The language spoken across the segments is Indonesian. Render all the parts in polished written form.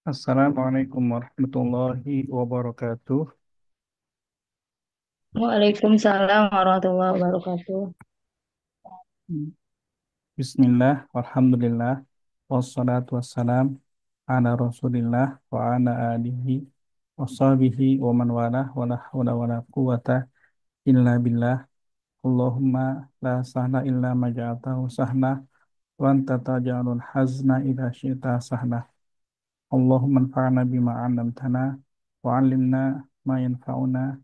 Assalamualaikum warahmatullahi wabarakatuh. Waalaikumsalam warahmatullahi wabarakatuh. Bismillah, walhamdulillah, wassalatu wassalam ala rasulillah wa ala alihi wa sahbihi wa man walah wa la hawla wa la quwata illa billah. Allahumma la sahla illa ma ja'altahu sahla wa anta taj'alul hazna idha syi'ta sahla. Allahumma anfa'na bima 'allamtana wa 'allimna ma yanfa'una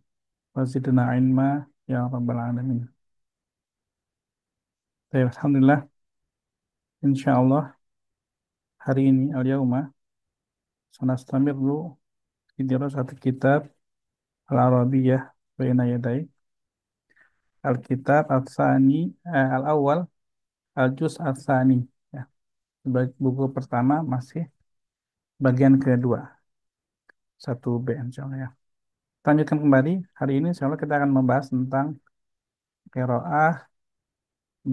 wa zidna ilma ya rabbal alamin. Baik, alhamdulillah. Insya Allah hari ini al-yauma sanastamiru fi dirasati kitab al-Arabiyyah baina yaday al-kitab al-tsani al-awwal al-juz al-tsani ya. Buku pertama masih bagian kedua 1B insya Allah ya. Kita lanjutkan kembali hari ini insya Allah kita akan membahas tentang qiraah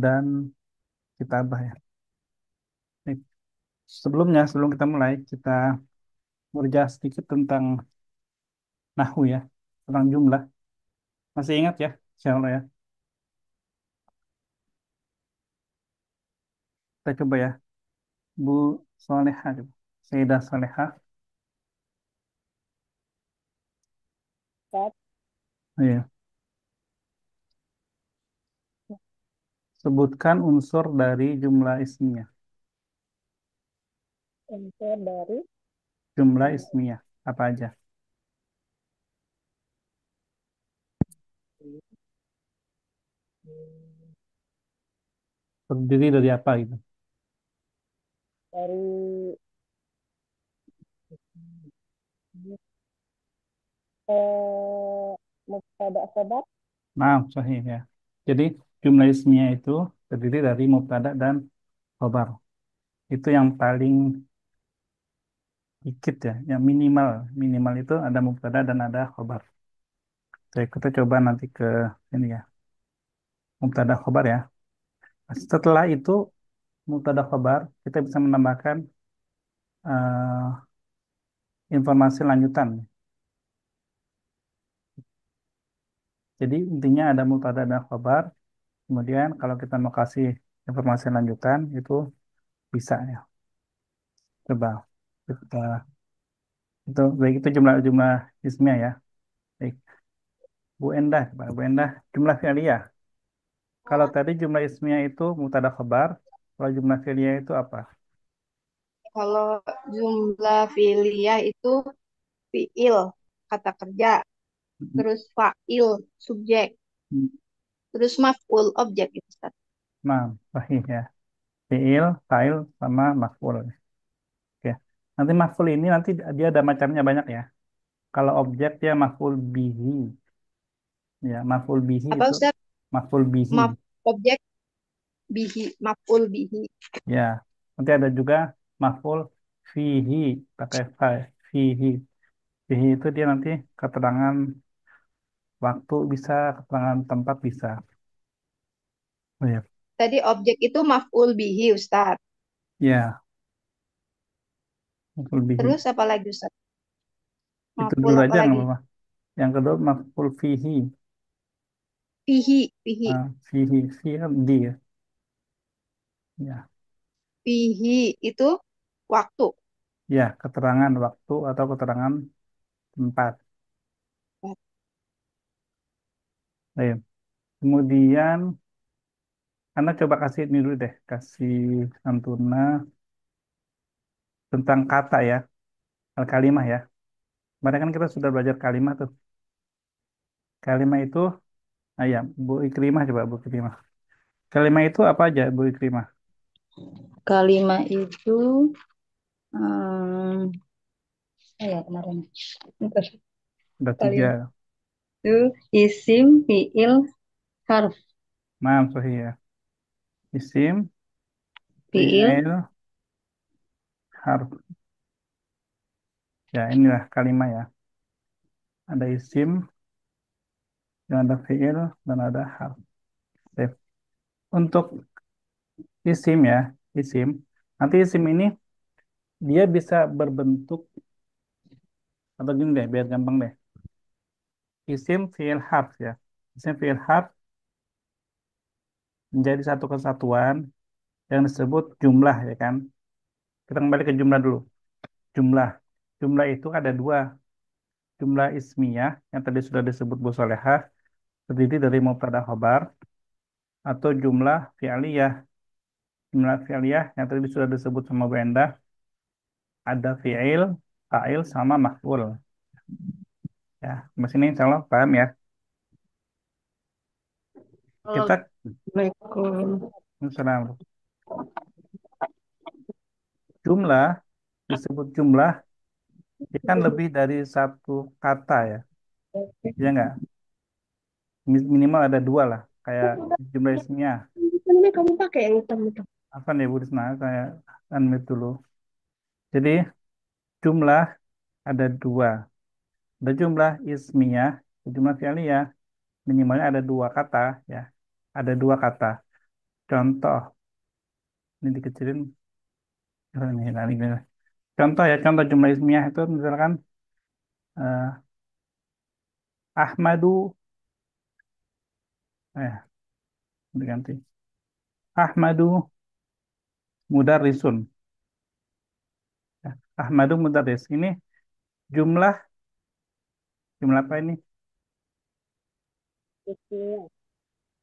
dan kitabah ya. Baik. Sebelum kita mulai kita murjah sedikit tentang nahwu ya, tentang jumlah. Masih ingat ya, insya Allah ya. Kita coba ya. Bu Soleha, coba. Sayyidah Soleha. Ustaz, Iya. Sebutkan unsur dari jumlah ismiyah. unsur dari Jumlah jumlah ismiyah. Apa aja? itu hmm, Terdiri dari apa gitu? dari mubtada khobar. Nah, sahih ya. Jadi jumlah ismiyah itu terdiri dari mubtada dan khobar. Itu yang paling dikit ya. Yang minimal. Minimal itu ada mubtada dan ada khobar. Jadi kita coba nanti ke ini ya. Mubtada khobar ya. Setelah itu mubtada khobar kita bisa menambahkan informasi lanjutan. Jadi intinya ada mubtada dan khabar. Kemudian kalau kita mau kasih informasi lanjutan itu bisa ya. Coba kita itu baik itu jumlah-jumlah ismiyah ya. Baik. Bu Endah, coba Bu Endah jumlah fi'liyah. Kalau tadi jumlah ismiyah itu mubtada khabar, kalau jumlah fi'liyah itu apa? Kalau jumlah fi'liyah itu fi'il, kata kerja, terus fa'il, subjek, terus maf'ul, objek itu, Ustaz. Nah, sahih ya. Fi'il, fa'il sama maf'ul. Oke. Nanti maf'ul ini nanti dia ada macamnya banyak ya. Kalau objek dia maf'ul bihi. Ya, maf'ul bihi Apa, itu Ustaz? maf'ul bihi. Maf, objek bihi, maf'ul bihi. Ya, nanti ada juga maf'ul fihi pakai fa fihi. Fihi itu dia nanti keterangan waktu bisa, keterangan tempat bisa. Oh ya, Tadi objek itu maf'ul bihi, Ustaz. ya, maf'ul bihi. Terus apa lagi, Ustaz? Itu Maf'ul dulu apa aja nggak lagi? apa-apa. Yang kedua maf'ul fihi. Fihi, fihi. Fihi, fihi kan di ya. Ya, Fihi itu waktu. ya, keterangan waktu atau keterangan tempat. Baik. Kemudian, Anda coba kasih ini dulu deh, kasih santuna tentang kata ya, al-kalimah ya. Kemarin kan kita sudah belajar kalimat tuh. Kalimat itu, ya, Bu Ikrimah coba Bu Ikrimah. Kalimat itu apa aja Bu Ikrimah? Kalimat itu hmm, ya kemarin. Bentar. Ada Kalimat tiga. itu isim, fiil, harf. Nah, sahih ya. Isim, Fiil, fi'il, harf. Ya, inilah kalimat ya. Ada isim, dan ada fi'il, dan ada harf. Oke. Untuk isim ya, isim. Nanti isim ini dia bisa berbentuk atau gini deh, biar gampang deh. Isim fiil harf ya. Isim fiil harf menjadi satu kesatuan yang disebut jumlah ya kan. Kita kembali ke jumlah dulu. Jumlah. Jumlah itu ada dua. Jumlah ismiyah yang tadi sudah disebut Bu Solehah terdiri dari mubtada khobar atau jumlah fi'liyah. Jumlah fi'liyah yang tadi sudah disebut sama Bu Endah ada fi'il, fa'il sama maf'ul. Ya, di sini insya Allah paham ya. Kita Assalamualaikum. misalnya jumlah disebut jumlah ya kan lebih dari satu kata ya. Ya enggak? Minimal ada dua lah. Kayak jumlah ismiyah. Ini kamu pakai yang hitam itu. Apa nih Bu Risma? Saya unmute dulu. Jadi jumlah ada dua. Ada jumlah ismiyah, jumlah fi'liyah. Minimalnya ada dua kata ya. Ada dua kata. Contoh, ini dikecilin. Ini. Contoh ya, contoh jumlah ismiyah itu misalkan eh, Ahmadu, diganti. Ahmadu Mudarrisun. Ya. Ahmadu Mudarris. Ini jumlah, jumlah apa ini?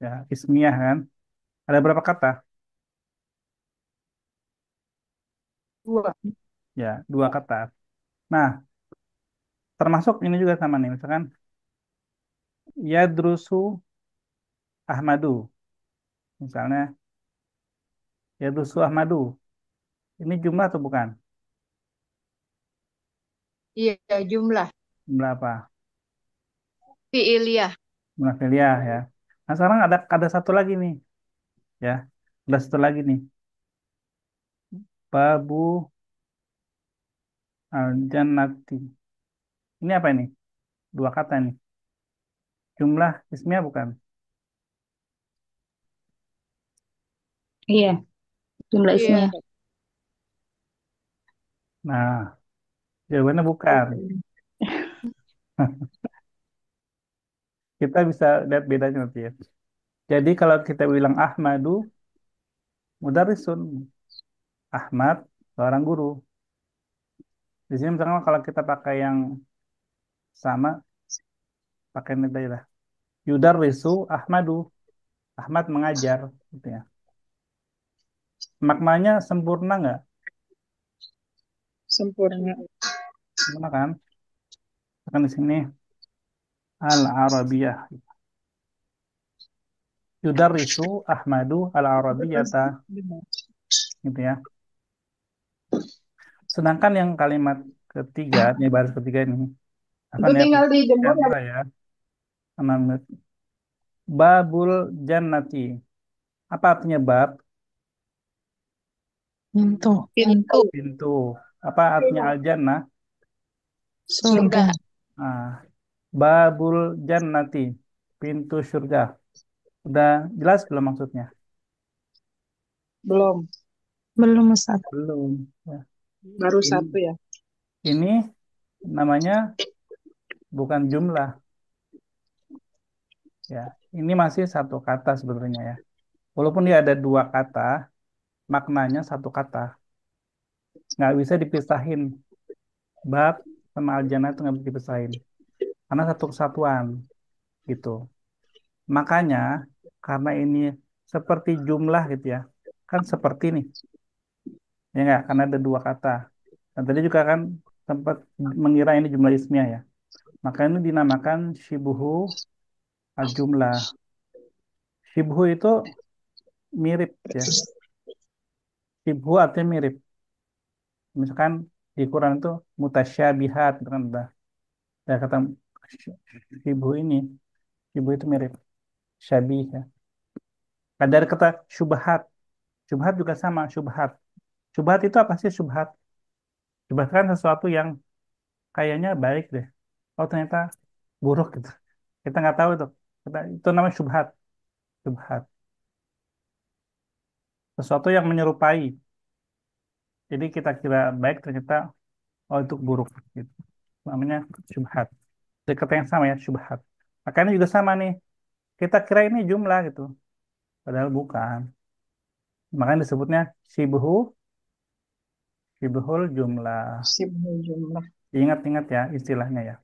Ya, ismiyah kan. Ada berapa kata? Dua. Ya, dua kata. Nah, termasuk ini juga sama nih. Misalkan Yadrusu Ahmadu. Misalnya Yadrusu Ahmadu. Ini jumlah atau bukan? Iya, jumlah. Jumlah apa? Fi'iliyah. Jumlah filiah ya. Nah, sekarang ada satu lagi nih, ya. Ada satu lagi nih. Babu al-jannati. Ini apa ini? Dua kata nih. Jumlah ismiyah bukan? Iya, jumlah Iya, ismiyah. Nah, jawabannya bukan. Kita bisa lihat bedanya nanti ya. Jadi kalau kita bilang Ahmadu, mudarrisun. Ahmad, seorang guru. Di sini misalnya kalau kita pakai yang sama, pakai ini tadi lah. Yudarrisu Ahmadu. Ahmad mengajar. Gitu ya. Maknanya sempurna nggak? Sempurna. Sempurna kan? Kan di sini al-Arabiyah. Yudarrisu Ahmadu al-Arabiyata. Gitu ya. Sedangkan yang kalimat ketiga, ini baris ketiga ini. Apa Itu nih? tinggal dijemur ya. Chandra ya. Enam. Babul Jannati. Apa artinya bab? pintu, Pintu. Pintu. Apa artinya al-jannah? surga, Surga. Ah, Babul Jannati. Pintu surga. Udah jelas belum maksudnya? Belum. belum Ustaz. Belum. Ya. Baru satu Ini, ya. ini namanya bukan jumlah. Ya, ini masih satu kata sebetulnya ya. Walaupun dia ada dua kata, maknanya satu kata. Nggak bisa dipisahin. Bab sama al-jannah itu nggak bisa dipisahin. Karena satu kesatuan gitu. Makanya karena ini seperti jumlah gitu ya. Kan seperti nih. Ya nggak? Karena ada dua kata. Dan tadi juga kan sempat mengira ini jumlah ismiyah ya. Maka ini dinamakan shibuhu al-jumlah. Shibuhu itu mirip ya. Shibuhu artinya mirip. Misalkan di Quran itu mutasyabihat itu kan ada kata shibuhu ini. Shibuhu itu mirip. Syabih ya. Ada kata syubhat. Syubhat juga sama, syubhat. Syubhat itu apa sih syubhat? Syubhat kan sesuatu yang kayaknya baik deh. Oh ternyata buruk gitu. Kita nggak tahu itu. Itu namanya syubhat. Syubhat. Sesuatu yang menyerupai. Jadi kita kira baik ternyata oh itu buruk gitu. Namanya syubhat. Dari kata yang sama ya syubhat. Makanya juga sama nih. Kita kira ini jumlah gitu. Padahal bukan. Makanya disebutnya syibhu, syibhul jumlah. Sibuk jumlah. Ingat-ingat ya istilahnya ya.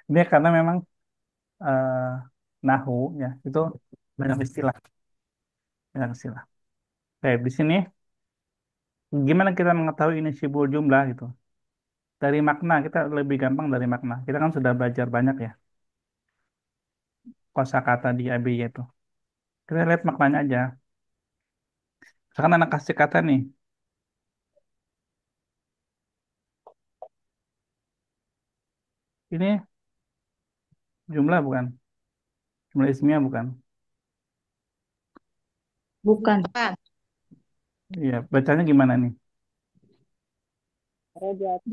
Ini karena memang eh, nahu ya itu banyak istilah, banyak istilah. Oke, di sini gimana kita mengetahui ini syibhul jumlah gitu? Dari makna kita lebih gampang dari makna. Kita kan sudah belajar banyak ya kosakata di ABY itu. Kita lihat maknanya aja. Sekarang anak kasih kata nih. Ini jumlah bukan? Jumlah ismiyah bukan? Bukan. Ah, Iya, bacanya gimana nih?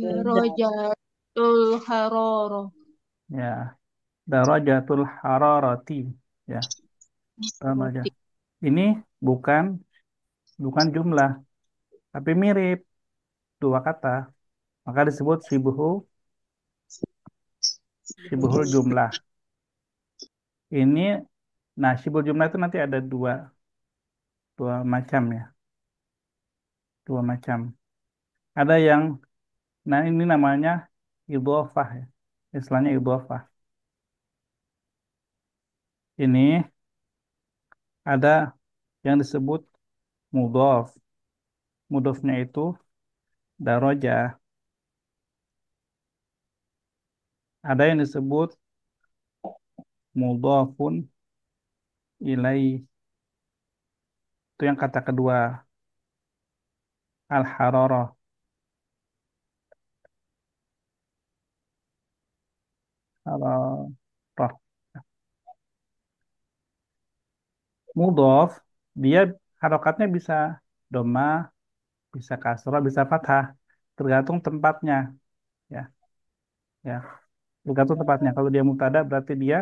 Darajatul haroroh. Ya, darajatul hararati. Ya, darajah. Roti. Ini bukan bukan jumlah, tapi mirip dua kata. Maka disebut syibhul jumlah. Ini, nah syibhul jumlah itu nanti ada dua macam ya, dua macam. Ada yang, nah ini namanya idhofah ya, istilahnya idhofah. Ini ada yang disebut mudhof. Mudhofnya itu darajah. Ada yang disebut mudhofun ilaih. Itu yang kata kedua, al-hararah. Hararah. Mudhof, dia harokatnya bisa doma, bisa kasroh, bisa fathah. Tergantung tempatnya. Ya, ya. Tergantung tempatnya. Kalau dia mubtada berarti dia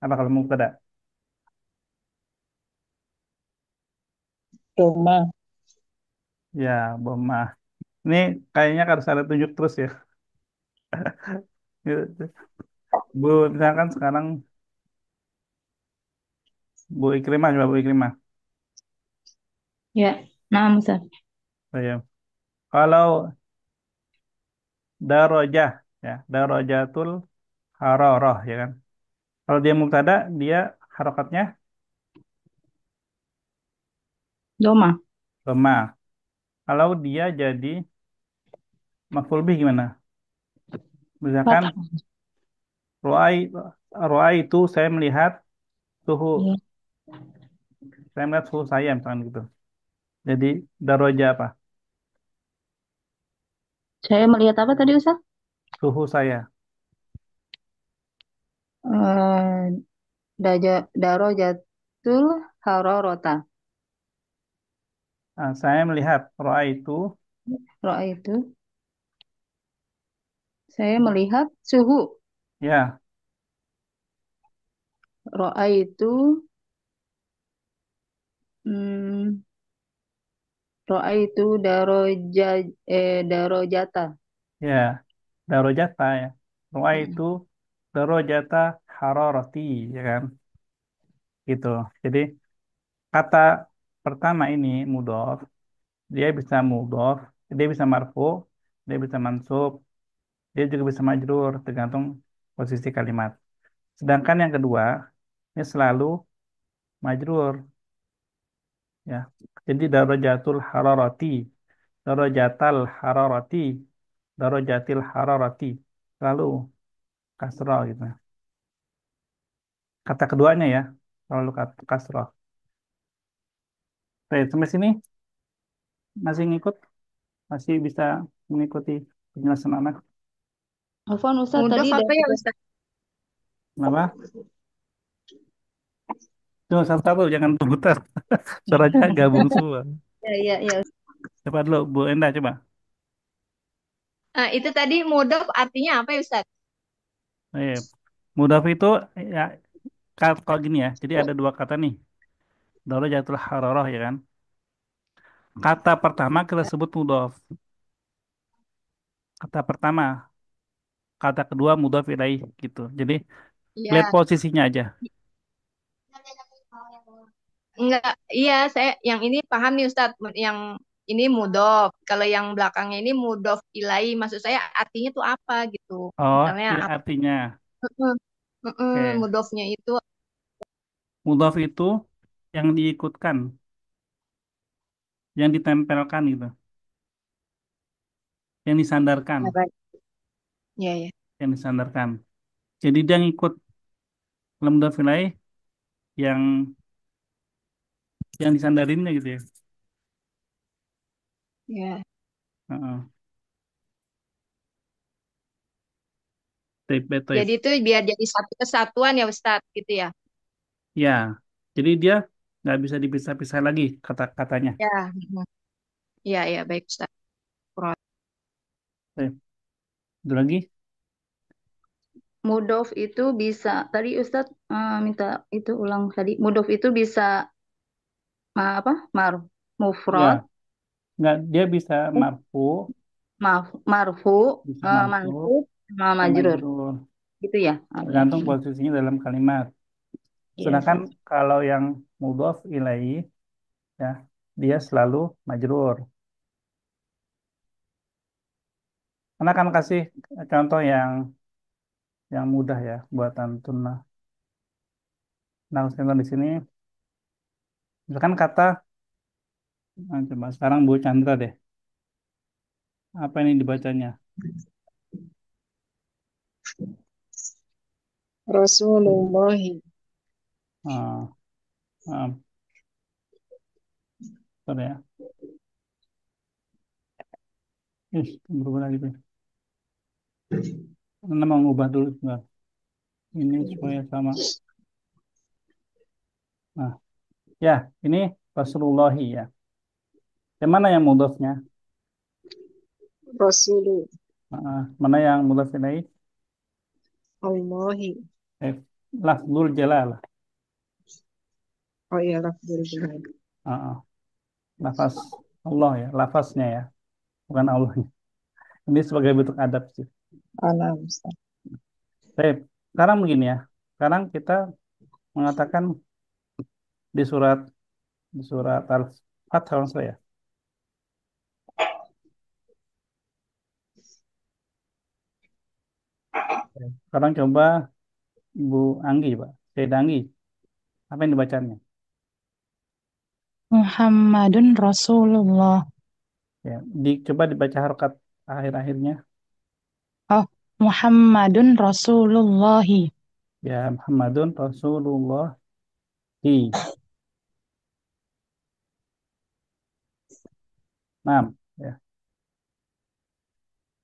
apa kalau mubtada? Rumah. Ya, doma. Ini kayaknya harus ada tunjuk terus ya. Bu, misalkan sekarang Bu Ikrimah, coba Bu Ikrimah. Ya. Nah, Ustaz. Saya. Kalau darojah, ya, darojatul haroroh, ya kan. Kalau dia mubtada, dia harokatnya Doma. lemah. Kalau dia jadi maf'ul bih gimana? Misalkan Fathah. roai, roai itu saya melihat suhu, Iya. saya melihat suhu saya misalkan gitu. Jadi daroja apa? Saya melihat apa tadi, Ustaz? Suhu saya. Eh, Darojatul harorota. Nah, saya melihat roai itu Roa itu. Saya melihat suhu. ya, Roa itu. Hmm, Roa itu darojata. ya, darojata ya. Roai itu darojata haroroti ya kan? Gitu. Jadi kata pertama ini mudhof, dia bisa mudhof, dia bisa marfu, dia bisa mansub, dia juga bisa majrur tergantung posisi kalimat. Sedangkan yang kedua ini selalu majrur ya. Jadi darajatul hararati, darajatal hararati, darajatil hararati selalu kasroh gitu. Kata keduanya ya selalu kasroh. Baik, sampai sini masih ngikut, masih bisa mengikuti penjelasan anak. Afwan Ustaz Mudah tadi apa ya dari Ustaz? Kenapa? Cuma satu-satu, jangan putar. Suaranya gabung semua. ya ya ya. Coba dulu, Bu Enda, coba. Itu tadi mudah artinya apa ya Ustaz? Eh, Mudhaf itu, ya, kalau gini ya, jadi ada dua kata nih. Darajatul hararah, ya kan? Kata pertama kita sebut mudhof. Kata pertama, kata kedua mudhof ilaih gitu. Jadi lihat Iya. posisinya aja. Enggak, iya saya yang ini paham nih Ustadz, yang ini mudof. Kalau yang belakangnya ini mudof ilai, maksud saya artinya tuh apa gitu. Oh, Misalnya ini apa? artinya. Oke. Mudofnya itu Mudhof itu yang diikutkan, yang ditempelkan gitu, yang disandarkan, apa? Ya ya. yang disandarkan. Jadi dia ngikut lemda vilai yang disandarinnya gitu ya. Ya. Heeh. Tape by tape. Jadi itu biar jadi satu kesatuan ya Ustadz gitu ya. Ya, jadi dia nggak bisa dipisah-pisah lagi kata-katanya. Ya. Iya iya baik Ustadz. Tape. Ada lagi? Mudof itu bisa, tadi Ustadz minta itu ulang tadi. Mudof itu bisa apa? Ya, Mufrad, nggak dia bisa marfu, marfu, bisa marfu, mansub, sama bisa majrur. majrur. Gitu ya. Oke. Tergantung posisinya dalam kalimat. Iya, Sedangkan Ustadz. kalau yang mudhof ilaihi ya, dia selalu majrur. Karena akan kasih contoh yang mudah ya buat antum. Nah, contoh di sini, misalkan kata, nah, coba sekarang Bu Chandra deh, apa ini dibacanya? Rasulullah. Ah, ah, bentar ya. Ih, berubah lagi tuh. Karena mau ngubah dulu sebentar. Ini supaya sama. Nah, ya, ini Rasulullahi ya. Yang mana yang mudhafnya? Rasulullah. Mana yang mudhaf ilaih? Allahi. Eh, lafzul jalalah. Oh iya lafzul jalal. Ah, lafaz Allah ya, lafaznya ya, bukan Allahnya. Ini sebagai bentuk adab sih. Alam Ustaz. Baik, sekarang begini ya. Sekarang kita mengatakan di surat Al-Fath kalau nggak salah ya. Sekarang coba Bu Anggi, Pak. Saya Anggi, apa yang dibacanya? Muhammadun Rasulullah. Ya, coba dibaca harokat akhir-akhirnya. Oh, Muhammadun Rasulullahi. Ya, Muhammadun Rasulullah. Nah, ya.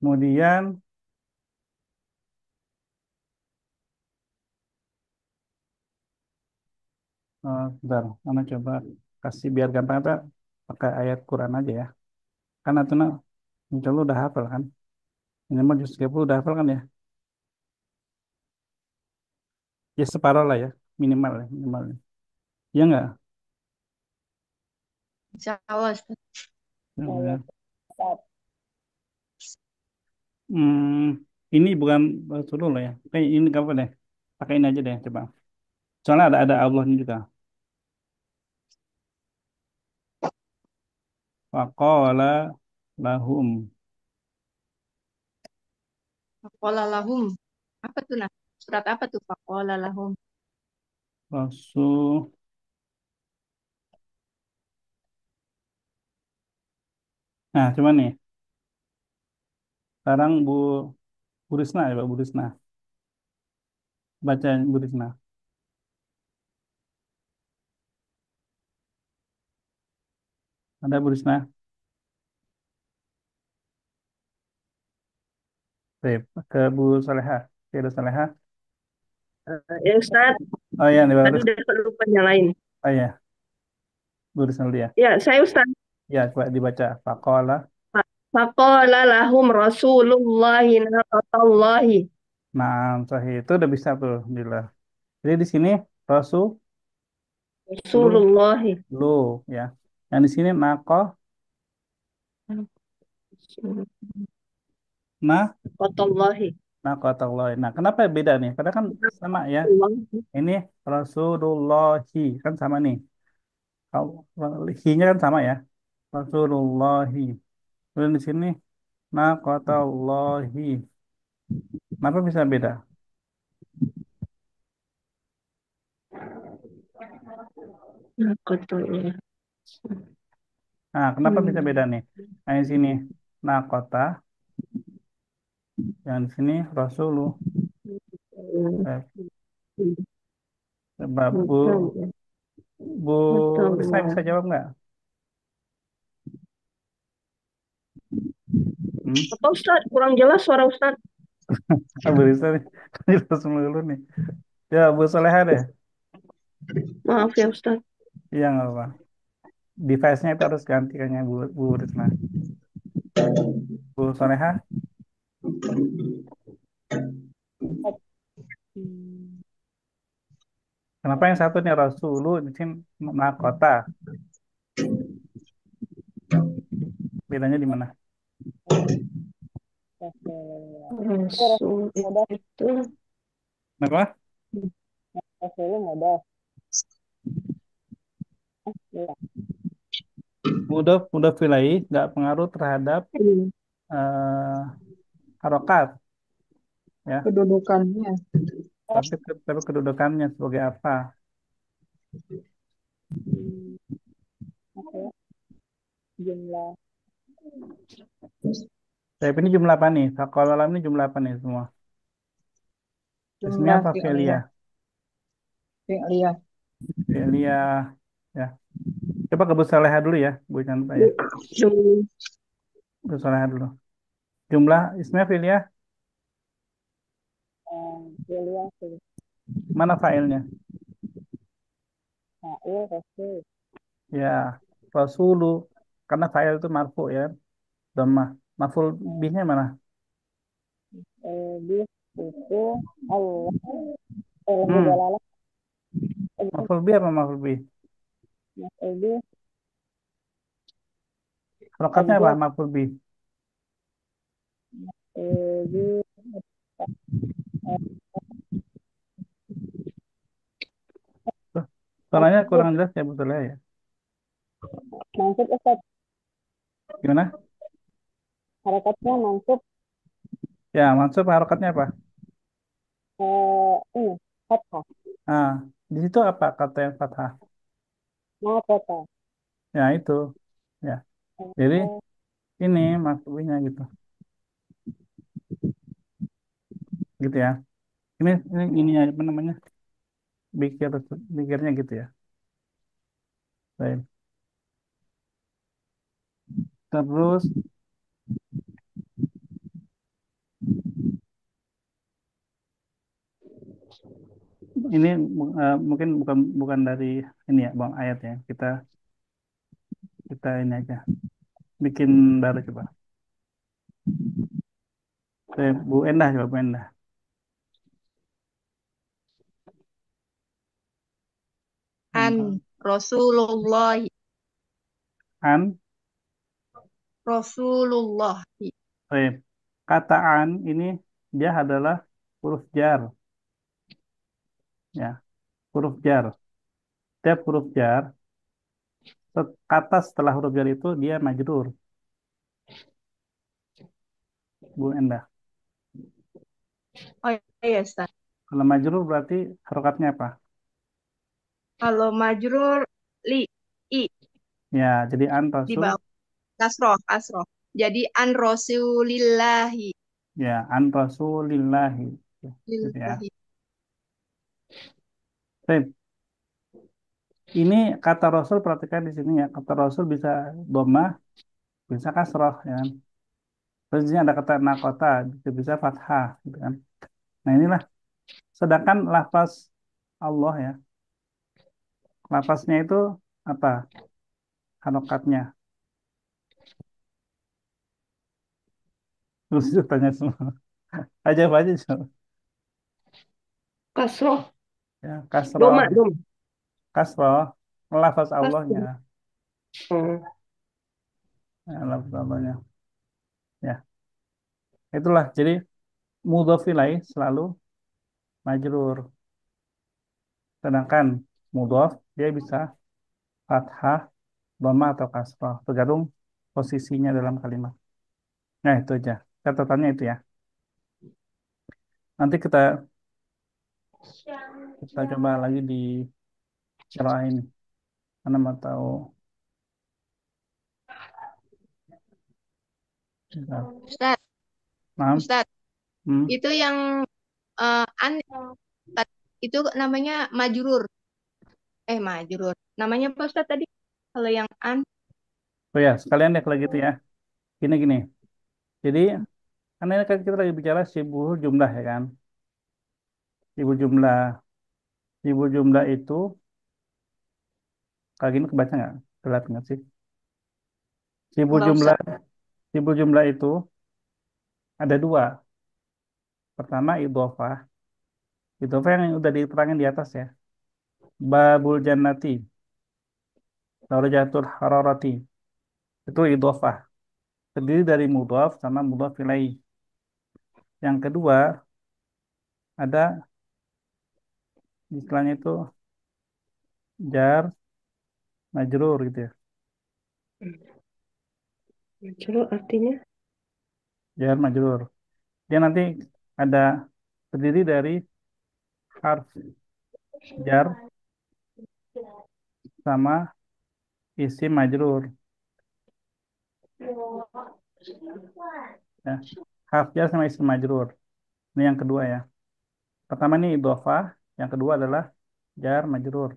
Kemudian, bentar, Ana coba kasih biar gampang apa pakai ayat Quran aja ya. Karena tuh insya Allah udah hafal kan. Minimal juz 30 udah hafal kan ya. Ya separuh lah ya, minimal ya, minimal. Iya nggak? Insya Allah Ustaz. Ya, ya. Ini bukan Rasulullah ya. Kayak ini apa deh? Pakai ini aja deh, coba. Soalnya ada Allahnya juga. Faqala lahum Faqala lahum. Apa tuh nah? Surat apa tuh Faqala lahum? Rasul. Nah, cuman nih. Sekarang Bu Risna ya, Pak Bu Risna. Baca Bu Risna. Ada Bu Risna? Baik, ke Bu Saleha. Oke, ada Saleha. Ya Ustaz, Oh iya, nih tadi baru. udah lupa nyalain. Oh iya, Bu Risna dulu ya. Ya, saya Ustaz. Ya, coba dibaca. Faqala. Faqala lahum Rasulullahi naqatallahi. Nah, sahih. Itu udah bisa tuh. Alhamdulillah. Jadi di sini Rasul lu Rasulullahi. lu ya. Yang di sini nakoh Nah, Kotallahi. naqatallahi. Nah, kenapa beda nih? Karena kan sama ya. Ini Rasulullahi kan sama nih. Kalau hi-nya kan sama ya. Rasulullahi. Kemudian di sini naqatallahi. Kenapa bisa beda? Kotallahi. Nah, kenapa bisa beda nih? Nah, di sini naqata, yang di sini Rasulu. Eh, Sebab Bu Risma bisa Kotallahi. jawab nggak? Hmm? Apa Ustaz? Kurang jelas suara Ustaz. Ah, Bu Risma nih. Jelas dulu nih. Ya, Bu Soleha deh. Maaf ya Ustaz. Iya, nggak apa. Device-nya itu harus ganti kayaknya Bu Risma. Bu Soleha, kenapa yang satu nih Rasulu, di sini mahkota? Bedanya di mana? Rasul itu Kenapa? Mudah vilai nggak pengaruh terhadap eh, harokat, ya. Kedudukannya. Tapi kedudukannya sebagai apa? Tapi ini jumlah apa nih? Kalau alam ini jumlah apa nih semua? Ismnya Jumlah apa? Velia. fi'liyah. Fi'liyah. Velia, ya. Coba ke Bu Soleha dulu ya, Bu Chandra ya. jum- Bu Soleha dulu. Jumlah ismnya Velia, mana failnya? Ya, Rasulu. Karena file itu marfu ya. Dhammah. Maf'ul bihnya mana? Hmm. Maf'ul bih apa maf'ul bih? Harokatnya apa maf'ul bih? Tuh, suaranya kurang jelas ya betul ya. Gimana? Harakatnya mansub Ya, mansub harokatnya apa? ini fathah Nah, di situ apa kata yang fathah? ma kota Ya, itu. Ya. Jadi ini maf'ul bihnya gitu. Gitu ya. Ini apa namanya? Bikir bikirnya gitu ya. Baik. Terus ini mungkin bukan bukan dari ini ya, Bang ayat ya. Kita ini aja. Bikin baru coba. Bu Endah coba Bu Endah. An Rasulullah An, Rasulullah. baik. Kata an ini dia adalah huruf jar, ya, huruf jar. Setiap huruf jar, kata setelah huruf jar itu dia majrur, Bu Endah. Oh iya, Ustaz. Kalau majrur berarti harokatnya apa? Kalau majrur li i Ya, jadi an di rasul, bawah kasroh kasroh. Jadi an Rasulillahi ya, an rasulillahi, ya, gitu ya. lillahi. Baik. Ini kata rasul perhatikan di sini ya. Kata rasul bisa dhammah, bisa kasroh, ya kan. Terus di sini ada kata nakota, bisa fathah, gitu kan. Nah inilah. Sedangkan lafaz Allah ya, lafaznya itu apa? Harokatnya. Terus itu tanya semua. Aja aja coba. kasroh. Ya, kasroh, Doma, doma. kasroh, lafaz Kasroh. Allahnya. Hmm. Contohnya. Ya, itulah. Jadi mudhof ilaih selalu majrur. Sedangkan mudhof dia bisa fathah, dhamma atau kasrah, tergantung posisinya dalam kalimat. Nah, itu aja. Catatannya itu ya. Nanti kita coba lagi di qiraah ini. Karena mau tahu. Bentar. Ustaz, Nah, Ustaz, hmm. itu yang an itu namanya majrur. Majrur. Namanya apa Ustaz tadi? Kalau yang an, Oh ya, sekalian deh kalau gitu ya. Gini-gini. Jadi, karena ini kan kita lagi bicara sibuk jumlah ya kan. Sibuk jumlah. Sibuk jumlah itu, kayak gini kebaca nggak? Kelihatan nggak sih? Sibuk enggak jumlah, usah. sibuk jumlah itu ada dua. Pertama, idhofah. Idhofah yang udah diterangin di atas ya. Babul jannati, darajatul hararati. Itu idhofah. Terdiri dari mudhaf sama mudhaf ilaih. Yang kedua, ada istilahnya itu jar majrur gitu ya. Majrur artinya Jar majrur. Dia nanti ada terdiri dari harf jar sama isim majrur ya. Harf jar sama isim majrur. Ini yang kedua ya. Pertama ini idhofah, yang kedua adalah jar majrur.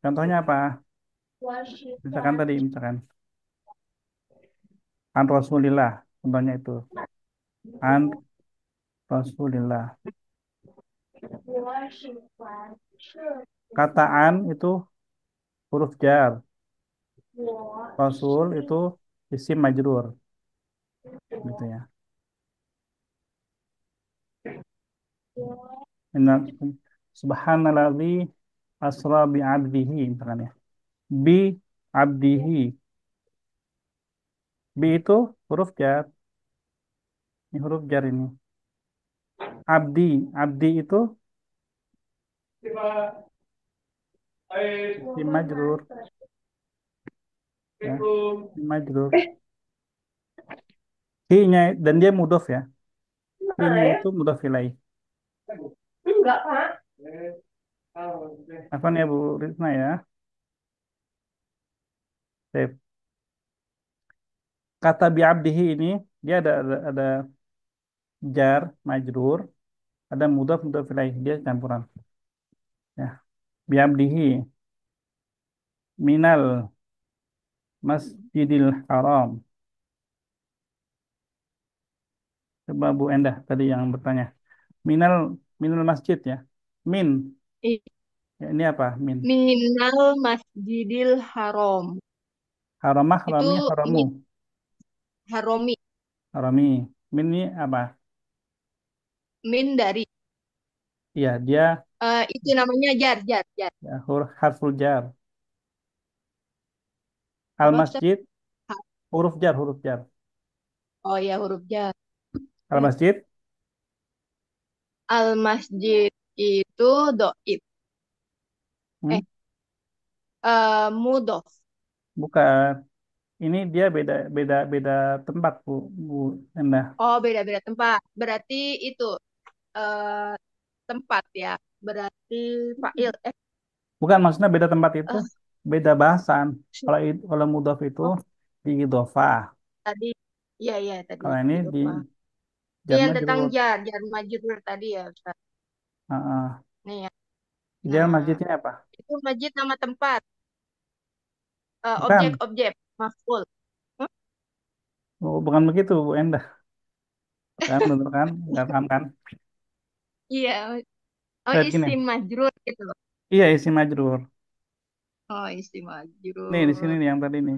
Contohnya apa? Misalkan an Rasulillah. Contohnya itu an Rasulillah. Kata an itu huruf jar. Rasul itu isim majrur gitu ya. Inna subhanalladzi asra bi 'abdihi misalkan ya. Bi 'abdihi. Bi itu huruf jar. Ini huruf jar ini. Abdi, abdi itu isim majrur ya. Isim majrur. Hi-nya dan dia mudhof ya. Hi-nya itu mudhof ilaih. enggak, Pak. Apa nih ya Bu Rizna ya? Sip. Kata bi 'abdihi ini dia ada jar majrur, ada mudhof mudhof ilaih, dia campuran. Ya. Bi 'abdihi minal Masjidil Haram. Coba Bu Endah tadi yang bertanya. Minal minal masjid ya. Min. Ih, Ya, ini apa? Min. Minal Masjidil Haram. Haramah, Itu harami, haramu. haromi. Harami. Min ini apa? Min dari. Iya, dia Itu namanya jar, jar, jar. ya, harful jar. Al Apa Ustaz? masjid huruf jar, huruf jar. Oh ya, huruf jar. Al masjid Al Masjid itu doib. hmm, Eh, Mudof. bukan. Ini dia beda beda beda tempat Bu, Bu Endah. Oh, beda-beda tempat. Berarti itu eh, tempat ya. Berarti fa'il. Bukan maksudnya beda tempat itu, Eh, beda bahasan. Kalau mudhaf itu oh, di idhofah. tadi. Iya, iya, tadi. Kalau ini di Idhofah. Ini jar yang tentang majrur. jar majrur tadi ya, Ustaz. Heeh. Nih ya. Jar Nah, masjidnya apa? itu masjid nama tempat. Bukan. Objek-objek. Maf'ul. Hah? Oh, bukan begitu, Bu Endah. Kan, bener kan? Nggak paham kan? Iya. Oh, Lihat gini. isim majrur gitu. Iya, isi majrur. Oh, isim Nih, di sini majrur. nih yang tadi nih.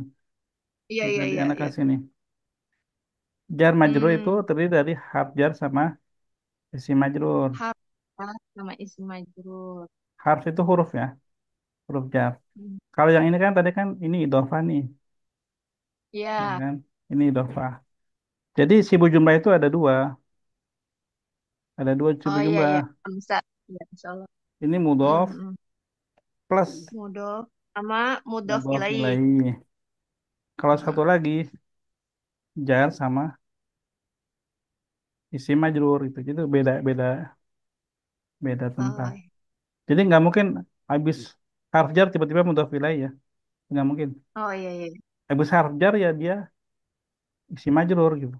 Iya, Yang iya, tadi iya, anak iya. kasih nih. Jar majrur itu Hmm, terdiri dari harf jar sama isi majrur. harf sama isim majrur. Harf itu huruf, ya, huruf jar. Hmm. Kalau yang ini kan tadi kan ini idhofah nih. ya Ya. kan? Ini idhofah. Jadi sibu jumlah itu ada dua sibu Oh iya jumlah. ya. Amsat. Ya, insya Allah. Ini mudhof Mm-mm. plus Mudof sama mudof mudhof ilaih. ilaih. Kalau satu Mm. lagi jar sama isim majrur itu beda beda beda tempat. Oh, Jadi nggak mungkin habis harf jar tiba-tiba mudhof ilaih ya. Nggak mungkin. oh iya iya. Habis harf jar ya dia isim majrur gitu.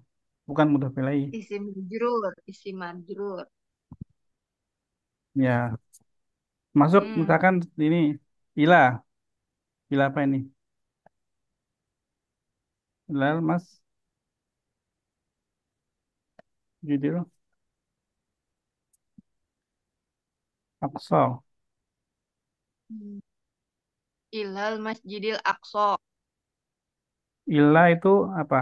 Bukan mudhof ilaih. Isim majrur. Ya, masuk Hmm. misalkan ini ilah. Ilah apa ini? Ilah Mas judul Aqsa. Hmm. Ilal Masjidil Aqsa. Ilah itu apa?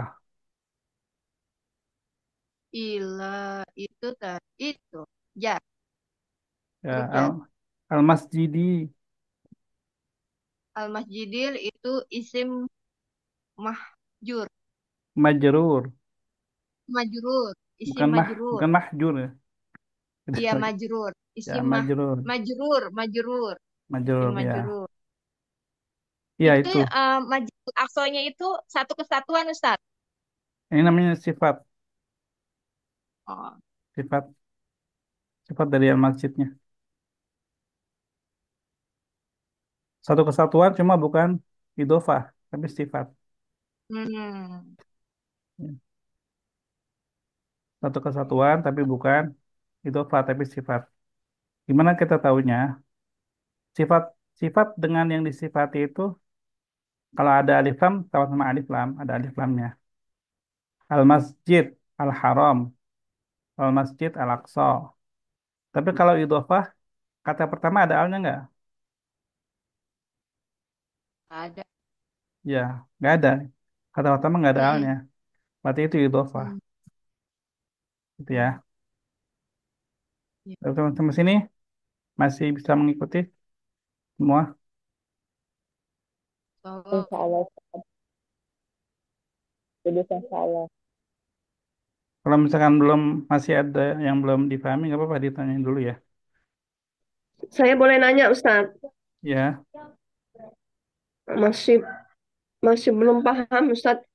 Ila itu tadi itu. Jar, Ya, huruf jar. al masjidi Al Masjidil itu isim mahjur. majrur, Majrur. Isim bukan majrur. bukan mahjur ya. Beda Iya lagi. majrur. Ya, Isim majrur, majrur. Isim majrur ya. majrur. Iya Itu itu. majrur aksonya itu satu kesatuan Ustaz. Ini namanya sifat, Oh. sifat, sifat dari al masjidnya. Satu kesatuan cuma bukan idofah, tapi sifat. Hmm. Ya. Satu kesatuan tapi bukan idofah, tapi sifat. Gimana kita tahunya? Sifat sifat dengan yang disifati itu kalau ada alif lam sama-sama alif lam, ada alif lamnya. Al masjid, al haram, al masjid, al aqsa. Tapi kalau idofah kata pertama ada alnya nggak? Ada. Ya, nggak ada. Kata pertama nggak ada Mm-mm. alnya. Berarti itu idofah, Hmm. gitu ya. Hmm. Ya. Teman-teman sini masih bisa mengikuti semua. So, Insya Allah. Jadi insya Allah. Kalau misalkan belum masih ada yang belum dipahami, nggak apa-apa ditanyain dulu ya. Saya boleh nanya, Ustadz? Ya, Masih masih belum paham, Ustadz.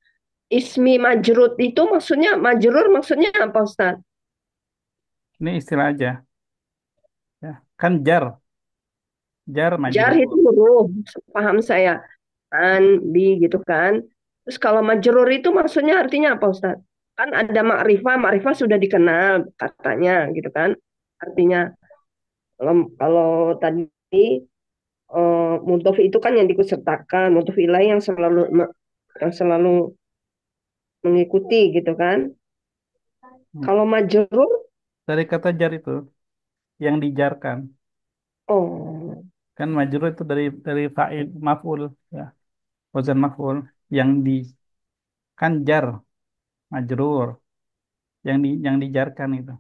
Ismi majrur itu maksudnya apa, Ustadz? ini istilah aja. Ya, kan jar Jar itu majrur. huruf, paham saya. An, bi gitu kan. Terus kalau majrur itu maksudnya artinya apa, Ustadz? Kan ada makrifah, makrifah sudah dikenal katanya gitu kan. Artinya kalau tadi mudhof itu kan yang diikutsertakan, mudhof ilaih yang selalu mengikuti gitu kan. Hmm. Kalau majrur, Dari kata jar itu yang dijarkan. oh, Kan majrur itu dari fa'il maf'ul ya, wazan maf'ul yang di kan jar majrur yang dijarkan itu,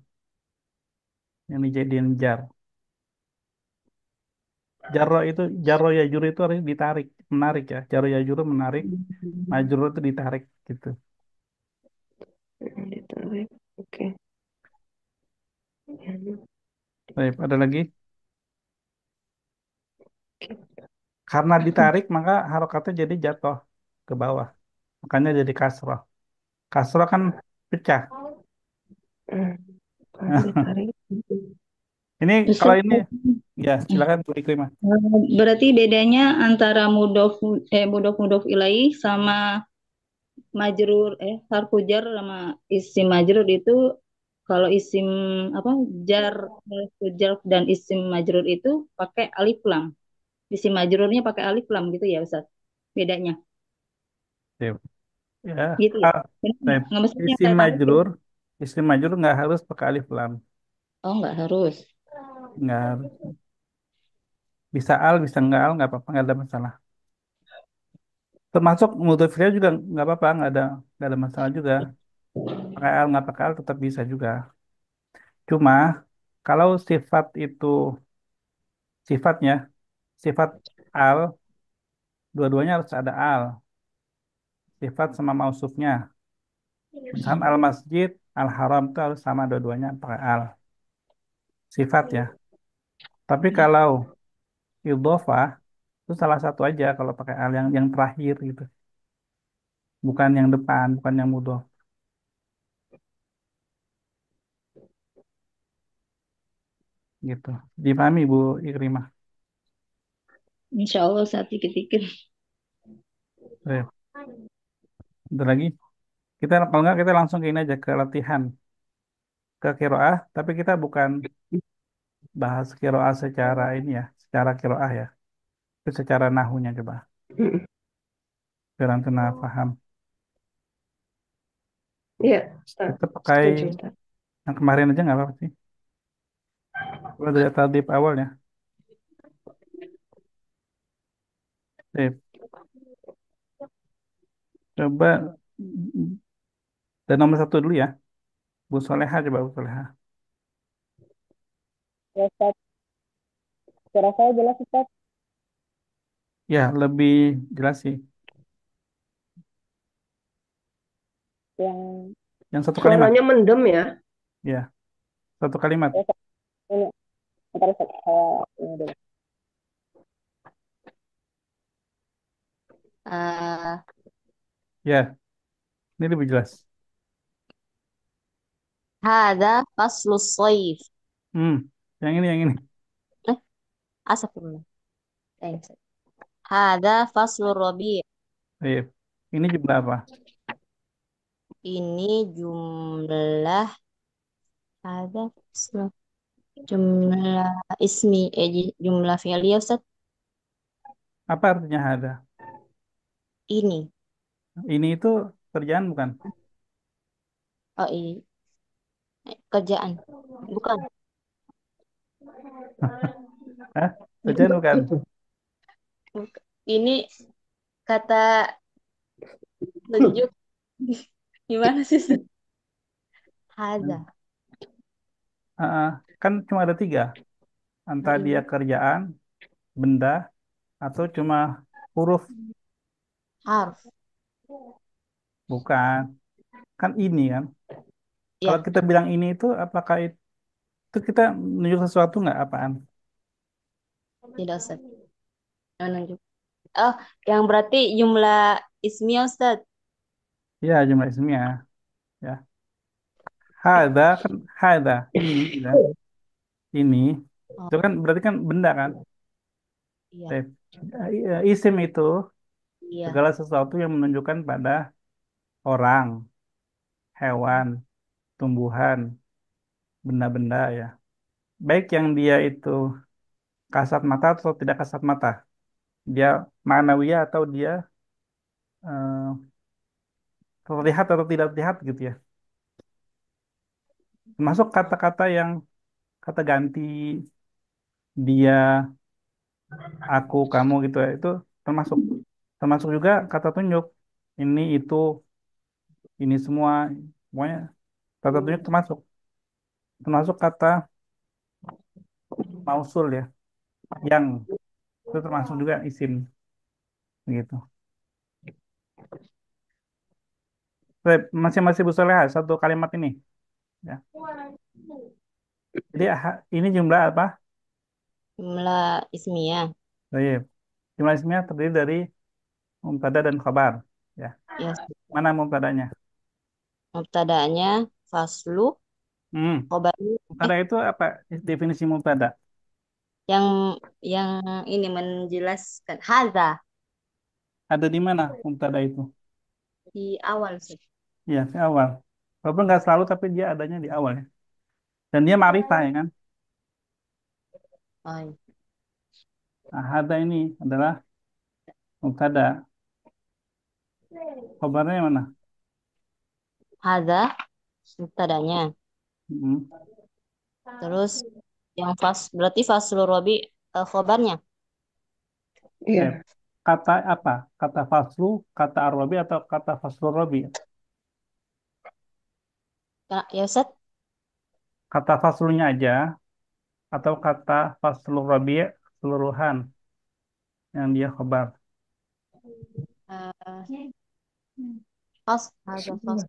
yang dijadiin jar. Jarro itu jarro ya juru itu artinya ditarik, menarik ya. Jarro ya juru menarik, majrur itu ditarik gitu. ditarik. Oke. Baik, ada lagi? Karena ditarik maka harokatnya jadi jatuh ke bawah. Makanya jadi kasroh. Kasroh kan pecah. Hmm, kalau ditarik. Ini kalau Ustaz, ini ya silakan Bu Ikrimah. berarti bedanya antara mudof ilaih sama harfu jar sama isim majrur itu kalau isim apa jar harfu jar dan isim majrur itu pakai alif lam. Isim majrurnya pakai alif lam gitu ya Ustaz. Bedanya Sip. Ya, gitu ya. ah, Benar nggak? baik. Nggak mestinya Isim kata itu. majrur, isim majrur nggak harus pakai alif lam, Oh, nggak harus. nggak harus. Bisa al, bisa nggak apa-apa, nggak ada masalah. Termasuk mudhofnya juga nggak apa-apa, nggak ada masalah juga. Pakai al nggak pakai al tetap bisa juga. Cuma kalau sifat itu sifatnya sifat al, dua-duanya harus ada al. sifat sama mausufnya. Misalkan al-masjid, al-haram itu harus sama dua-duanya pakai al. Sifat ya. Tapi kalau idhofah itu salah satu aja kalau pakai al yang terakhir gitu. Bukan yang depan, bukan yang mudhof gitu. Dipahami Bu Ikrimah? Insya Allah saat dikit-dikit. Baik. Ada lagi? Kita kalau nggak kita langsung ke ini aja ke latihan ke kiroah, tapi kita bukan bahas kiroah secara ini ya, secara kiroah ya, itu secara nahunya coba, Mm. biar antum paham. Iya, Ustaz. Kita pakai Setuju, Ustaz. yang kemarin aja nggak apa-apa sih. Coba dari tadrib awalnya. Sip. Coba dari nomor satu dulu ya, Bu Soleha coba Bu Soleha. Ya, Ustaz. Suara saya jelas, Ustaz. Ya lebih jelas sih. Yang Yang satu kalimat, Suaranya mendem ya. ya satu kalimat. ya, Ustaz, ini ntar Ustaz, saya ini dulu. Eh, Ya ini lebih jelas. Hada faslus sayf. Hmm, yang ini. Eh, Astagfirullah. Ustaz. Hada faslur rabi'. Sip. Ini jumlah apa? Ini jumlah ada jumlah ismi jumlah fi'liyah Ustaz. Apa artinya ada? Ini. Ini itu kerjaan bukan? Oh, ini kerjaan. Bukan. Hah? Kerjaan bukan? Ini kata tunjuk gimana sih Ustaz? Hada. Ah, kan cuma ada tiga. Antara dia kerjaan, benda, atau cuma huruf. Harf. Bukan. Kan ini kan. Kalau Ya, kita bilang ini itu, apakah itu kita menunjuk sesuatu nggak apaan? tidak Ustaz. Menunjuk. Oh, yang berarti jumlah ismiyah Ustaz. Ya, jumlah ismiyah. Ya. Hada kan hada. Ini. Ya. Ini. Oh, Itu kan berarti kan benda kan? iya. Baik. Isim itu Iya, segala sesuatu yang menunjukkan pada orang, hewan, tumbuhan, benda-benda ya. Baik yang dia itu kasat mata atau tidak kasat mata. Dia ma'nawiyah atau dia terlihat atau tidak terlihat gitu ya. Termasuk kata-kata yang kata ganti dia, aku, kamu gitu ya. Itu termasuk termasuk juga kata tunjuk. Ini, itu, ini semua. Pokoknya kata tunjuk termasuk. Termasuk kata mausul ya. Yang itu termasuk juga isim gitu. Baik, masih-masih Bu Soleha, satu kalimat ini. Ya. Jadi ini jumlah apa? jumlah ismiyah. Baik. Jumlah isimnya terdiri dari mubtada dan khabar. Ya. Ya, Mana mubtadanya? mubtada'nya faslu, Hmm. khobarnya Mubtada itu apa? Definisi mubtada. yang yang ini menjelaskan hadza Ada di mana mubtada itu? di awal sih. Iya, di awal. Walaupun nggak selalu, tapi dia adanya di awal ya. Dan dia ma'rifah ya kan? Oh, iya. Nah, hada ini adalah mubtada. Khabarnya yang mana? Hadza mubtada'nya. Hmm. Terus yang berarti faslu robi khobarnya. Eh, Iya. kata apa? Kata faslu, kata arrobi atau kata faslu robi? Ya Ustaz, Kata faslunya aja atau kata faslu robi keseluruhan yang dia khabar. Eh, Fas, ada fas.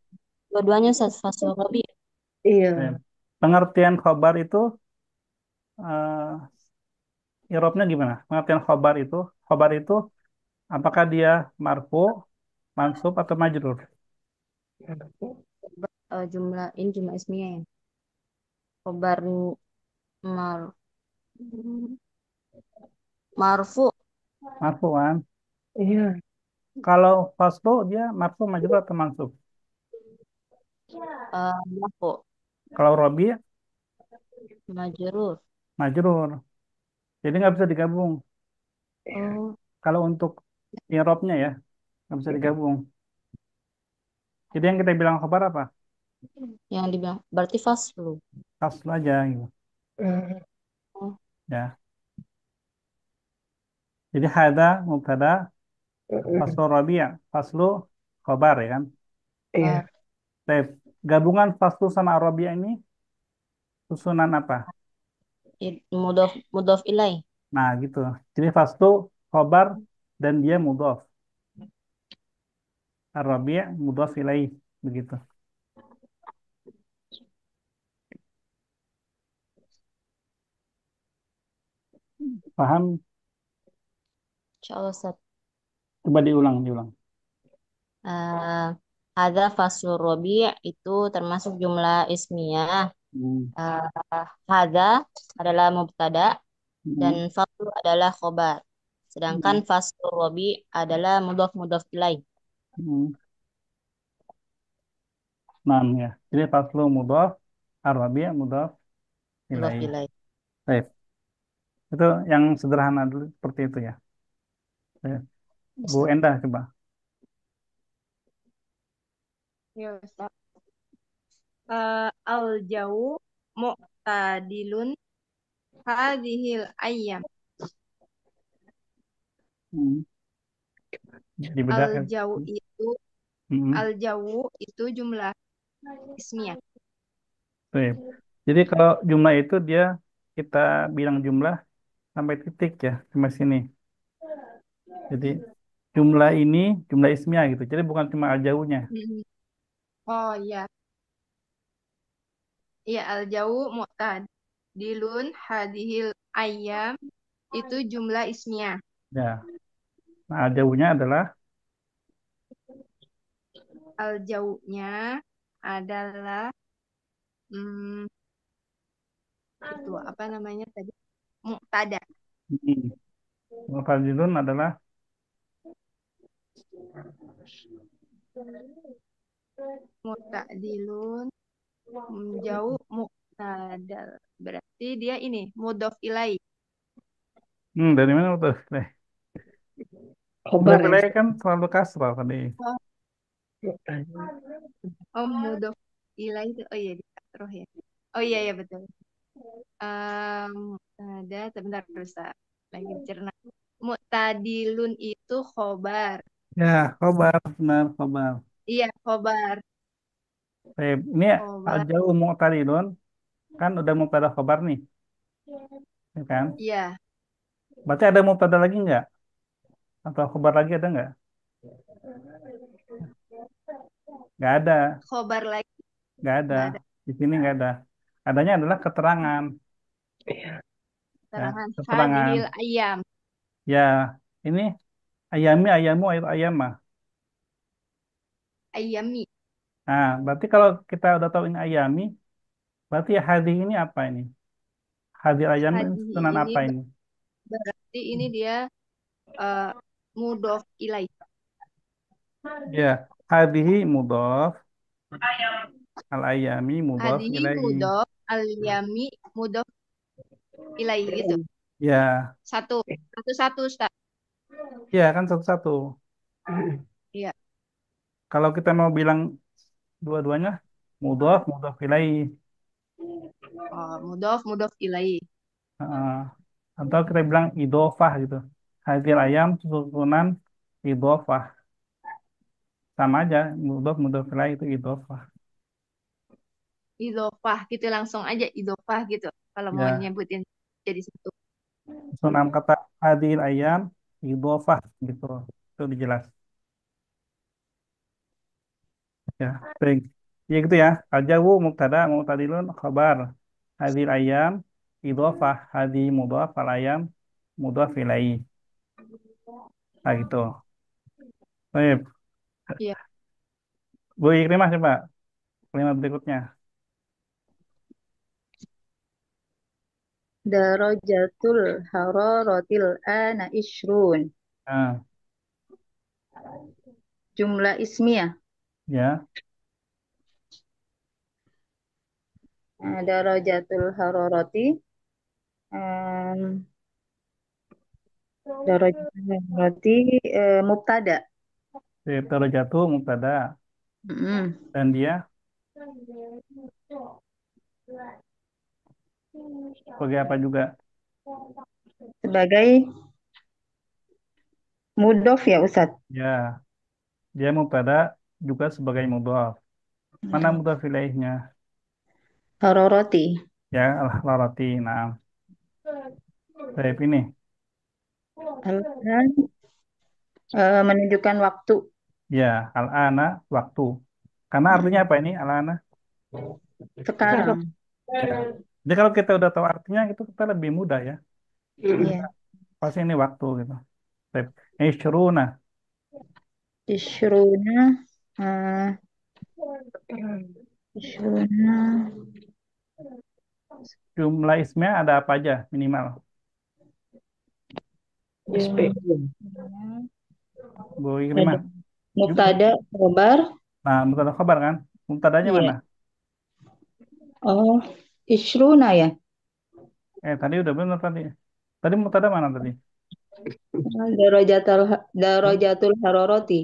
Dua-duanya Ustaz, Fasul Rabi. Iya. Pengertian khobar itu irobnya gimana? Pengertian khobar itu apakah dia marfu, mansub atau majrur? Jumlah ini jumlah ismiyah ya. Khobar mar, marfu, Marfu kan? Iya. Kalau faslu dia marfu, majrur atau mansub? marfu, Kalau robi majrur. majrur. Jadi nggak bisa digabung. Oh, Kalau untuk irobnya ya nggak bisa digabung. Jadi yang kita bilang khobar apa? yang dibilang berarti faslu. Faslu aja gitu. Hmm. Oh, Ya. Jadi hada mubtada, faslu robi ya, faslu khobar ya kan? Iya. Baik. Gabungan faslu sama arabia ini susunan apa? mudof mudof ilai. Nah, gitu. Jadi faslu khobar dan dia mudhof. Arabia mudhof ilaih begitu. Paham? Insyaallah Ustaz. Coba diulang. Eh, ada faslur robi itu termasuk jumlah ismiyah. Hmm. Hada adalah mubtada dan Hmm. faslu adalah khobar. Sedangkan Hmm. faslur robi adalah mudof mudof ilaih. Hmm. Nah, ya. Jadi faslu mudhof, arabia mudhof Mudof ilaih. ilaih. Baik. Itu yang sederhana dulu seperti itu ya. Baik. Bu Ustaz. Endah coba. Ya, Ustaz. Al-jauh mu'tadilun hadhil ayyam. Hmm. Dibedakan. Al-jauh itu Hmm. al-jauh itu jumlah ismiyah. Baik. Jadi kalau jumlah itu dia kita bilang jumlah sampai titik ya sampai sini. Jadi jumlah ini jumlah ismiyah gitu. Jadi bukan cuma al-jauhnya. Mhm. Oh iya, iya al-jauh mu'tadilun hadhil ayyam itu jumlah ismiyah. Ya. Nah, al-jauhnya adalah Al-jauhnya adalah hmm, itu apa namanya tadi? Mu'tada. ini. Mufadzilun adalah Mu'tadilun jauh mu'tadal. Berarti dia ini mudhof ilai. dari mana tuh? Khobar ya, Mudhof Ustaz. kan selalu kasrah tadi. Oh, oh mudhof ilai itu oh iya di kasroh ya. Oh iya ya betul. Ada sebentar Ustaz. Lagi dicerna. Mu'tadilun itu khobar. Ya, khobar, benar khobar. Iya, khobar. Ini Khobar. al-jauh mu'tadilun kan udah mubtada khobar nih, ya kan? Iya, Berarti ada mubtada lagi nggak? Atau khobar lagi ada nggak? Nggak ada, khobar lagi nggak ada. nggak ada Di sini nggak ada. Adanya adalah keterangan, Iya. ya, keterangan. keterangan. Hadhil ayam, Ya, ini ayami, ayamu, ayama. ayami. Nah, berarti kalau kita udah tahu ini ayami, berarti hadis ini apa ini? Hadis ayam ini Hadhi sunan ini apa ini? berarti ini dia eh, mudhof ilai. Ya, hadhihi mudhaf, al ayami mudhaf Hadhihi ilaihi. mudhof, al-yami mudhof ilai gitu. Ya, Satu, satu-satu Ustaz. ya kan satu-satu. Iya. Kalau kita mau bilang dua-duanya mudhaf, mudhaf ilaihi. Oh, mudhof, mudhof ilai. Heeh. Atau kita bilang idofah gitu. Hadhil ayam susunan idofah. Sama aja, mudhaf, mudhaf ilaihi itu idofah. Idofah gitu langsung aja idofah gitu. Kalau mau Ya, nyebutin jadi satu. susunan kata hadhil ayam idofah gitu. Itu dijelas. Ya, baik. Ya gitu ya. Al-jawu mubtada, mubtadilun khabar. Hadil ayam, idhofah. Hadi mudhaf, al ayam, mudhaf ilaih. Nah gitu. Baik. Iya. Bu Ikrimah coba. Kalimat berikutnya. Darajatul hararatil ana ishrun. Nah, Jumlah ismiyah. ya. Darajatul hararati. em, Darajatul hararati mubtada. Jatuh mubtada. Mm-mm. Dan dia sebagai apa juga? Sebagai mudhof ya Ustadz. Ya, dia mubtada juga sebagai mudhaf. Mana Mm. mudhaf ilaihnya? Hararati. Ya, al-hararati. Nah, baik ini. Al-an menunjukkan waktu Ya, al-ana waktu. Karena artinya mm, apa ini al-ana? sekarang. Ya. Jadi kalau kita udah tahu artinya itu kita lebih mudah ya. Mm. Ya, Pasti ini waktu gitu. Baik. Isyruna, isyruna eh, isyruna jumlah ismnya ada apa aja minimal? SPU. jumlahnya Bu ada Ikrimah. Jumlah. mubtada khobar. Nah, mubtada khabar kan? Mubtadanya mana? Iya. Oh, isyruna ya. Tadi udah benar tadi. Tadi mubtada mana tadi? Darajatul hararati.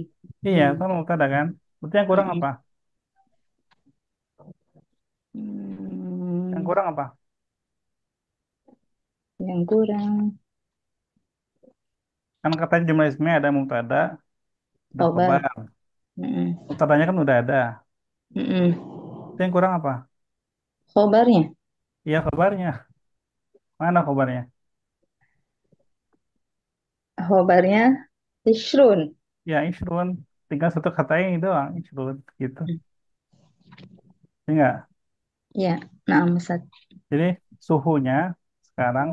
Iya, kan mubtada kan? Berarti yang kurang Mm-mm. apa? Yang Hmm, kurang apa? yang kurang Kan katanya jumlah ismnya ada mubtada, ada khobar. khabar. Mm-mm. Mubtadanya kan udah ada. Mm-mm. Itu yang kurang apa? Khobarnya, Iya, khabarnya. Mana khabarnya? khobarnya isyrun. Ya, isrun. Tinggal satu kata ini doang, isrun. Gitu. Enggak. Ya, nah Ustaz. Jadi suhunya sekarang.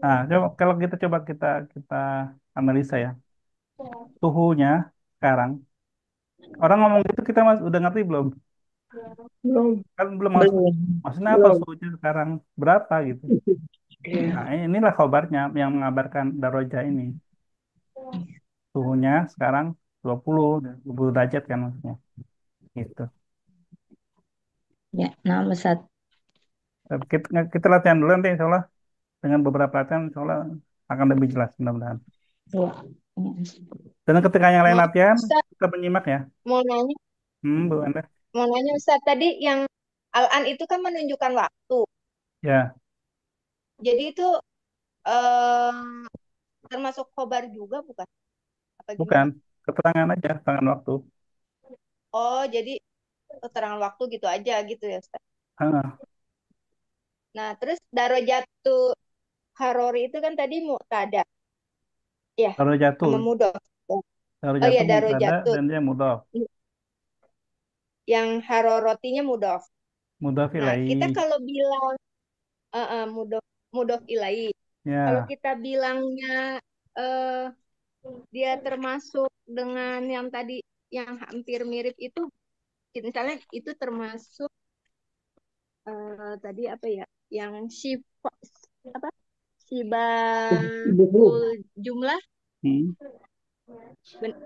Nah, coba kalau kita kita analisa ya. Suhunya sekarang. Orang ngomong gitu kita udah ngerti belum? Belum, Kan belum maksud. Belum. Maksudnya apa belum. suhunya sekarang? Berapa gitu? Nah, Iya. inilah kabarnya yang mengabarkan daroja ini. Suhunya sekarang 20 derajat kan maksudnya. Gitu. Ya, nah Ustaz. Tapi kita latihan dulu nanti insya Allah. Dengan beberapa latihan insya Allah akan lebih jelas mudah-mudahan. Ya. Dan ketika yang lain Mau latihan, Ustaz, kita menyimak ya. mau nanya, Bu Anda. mau nanya Ustaz tadi yang al-an itu kan menunjukkan waktu. Ya, Jadi itu eh, termasuk khobar juga bukan? Apa bukan. gimana? Keterangan aja, tangan waktu. Oh, jadi keterangan waktu gitu aja gitu ya Ustaz. Ah, Nah, terus darajatu harori itu kan tadi mu'tada ya kalau jatuh. sama mudhof. Kalau Oh iya jatuh mubtada darajatut. dan dia mudhaf. Yang harorotinya mudhof. Mudhaf Nah, kita ilaih. kalau bilang mudhof mudhof ilai. Kalau Ya, kita bilangnya eh dia termasuk dengan yang tadi yang hampir mirip itu misalnya itu termasuk tadi apa ya? Yang sifa apa? Ibu. Sibahul jumlah hmm.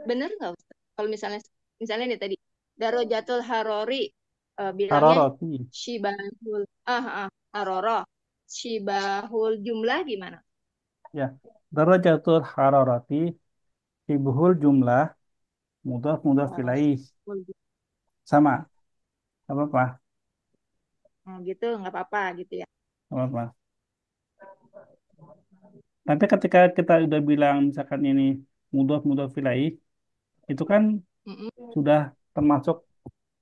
bener nggak Ustaz? Kalau misalnya misalnya nih tadi Darojatul Harori bilangnya Haroroti. Shibahul Haroro Shibahul jumlah gimana? Ya, darajatul harorati. Ibuhul jumlah. Mudhaf Oh, ilaih. Shibahul Sama. Apa apa? gitu nggak apa-apa gitu ya. Apa apa? Tapi ketika kita udah bilang misalkan ini mudhaf ilaih, itu kan Mm-mm. sudah termasuk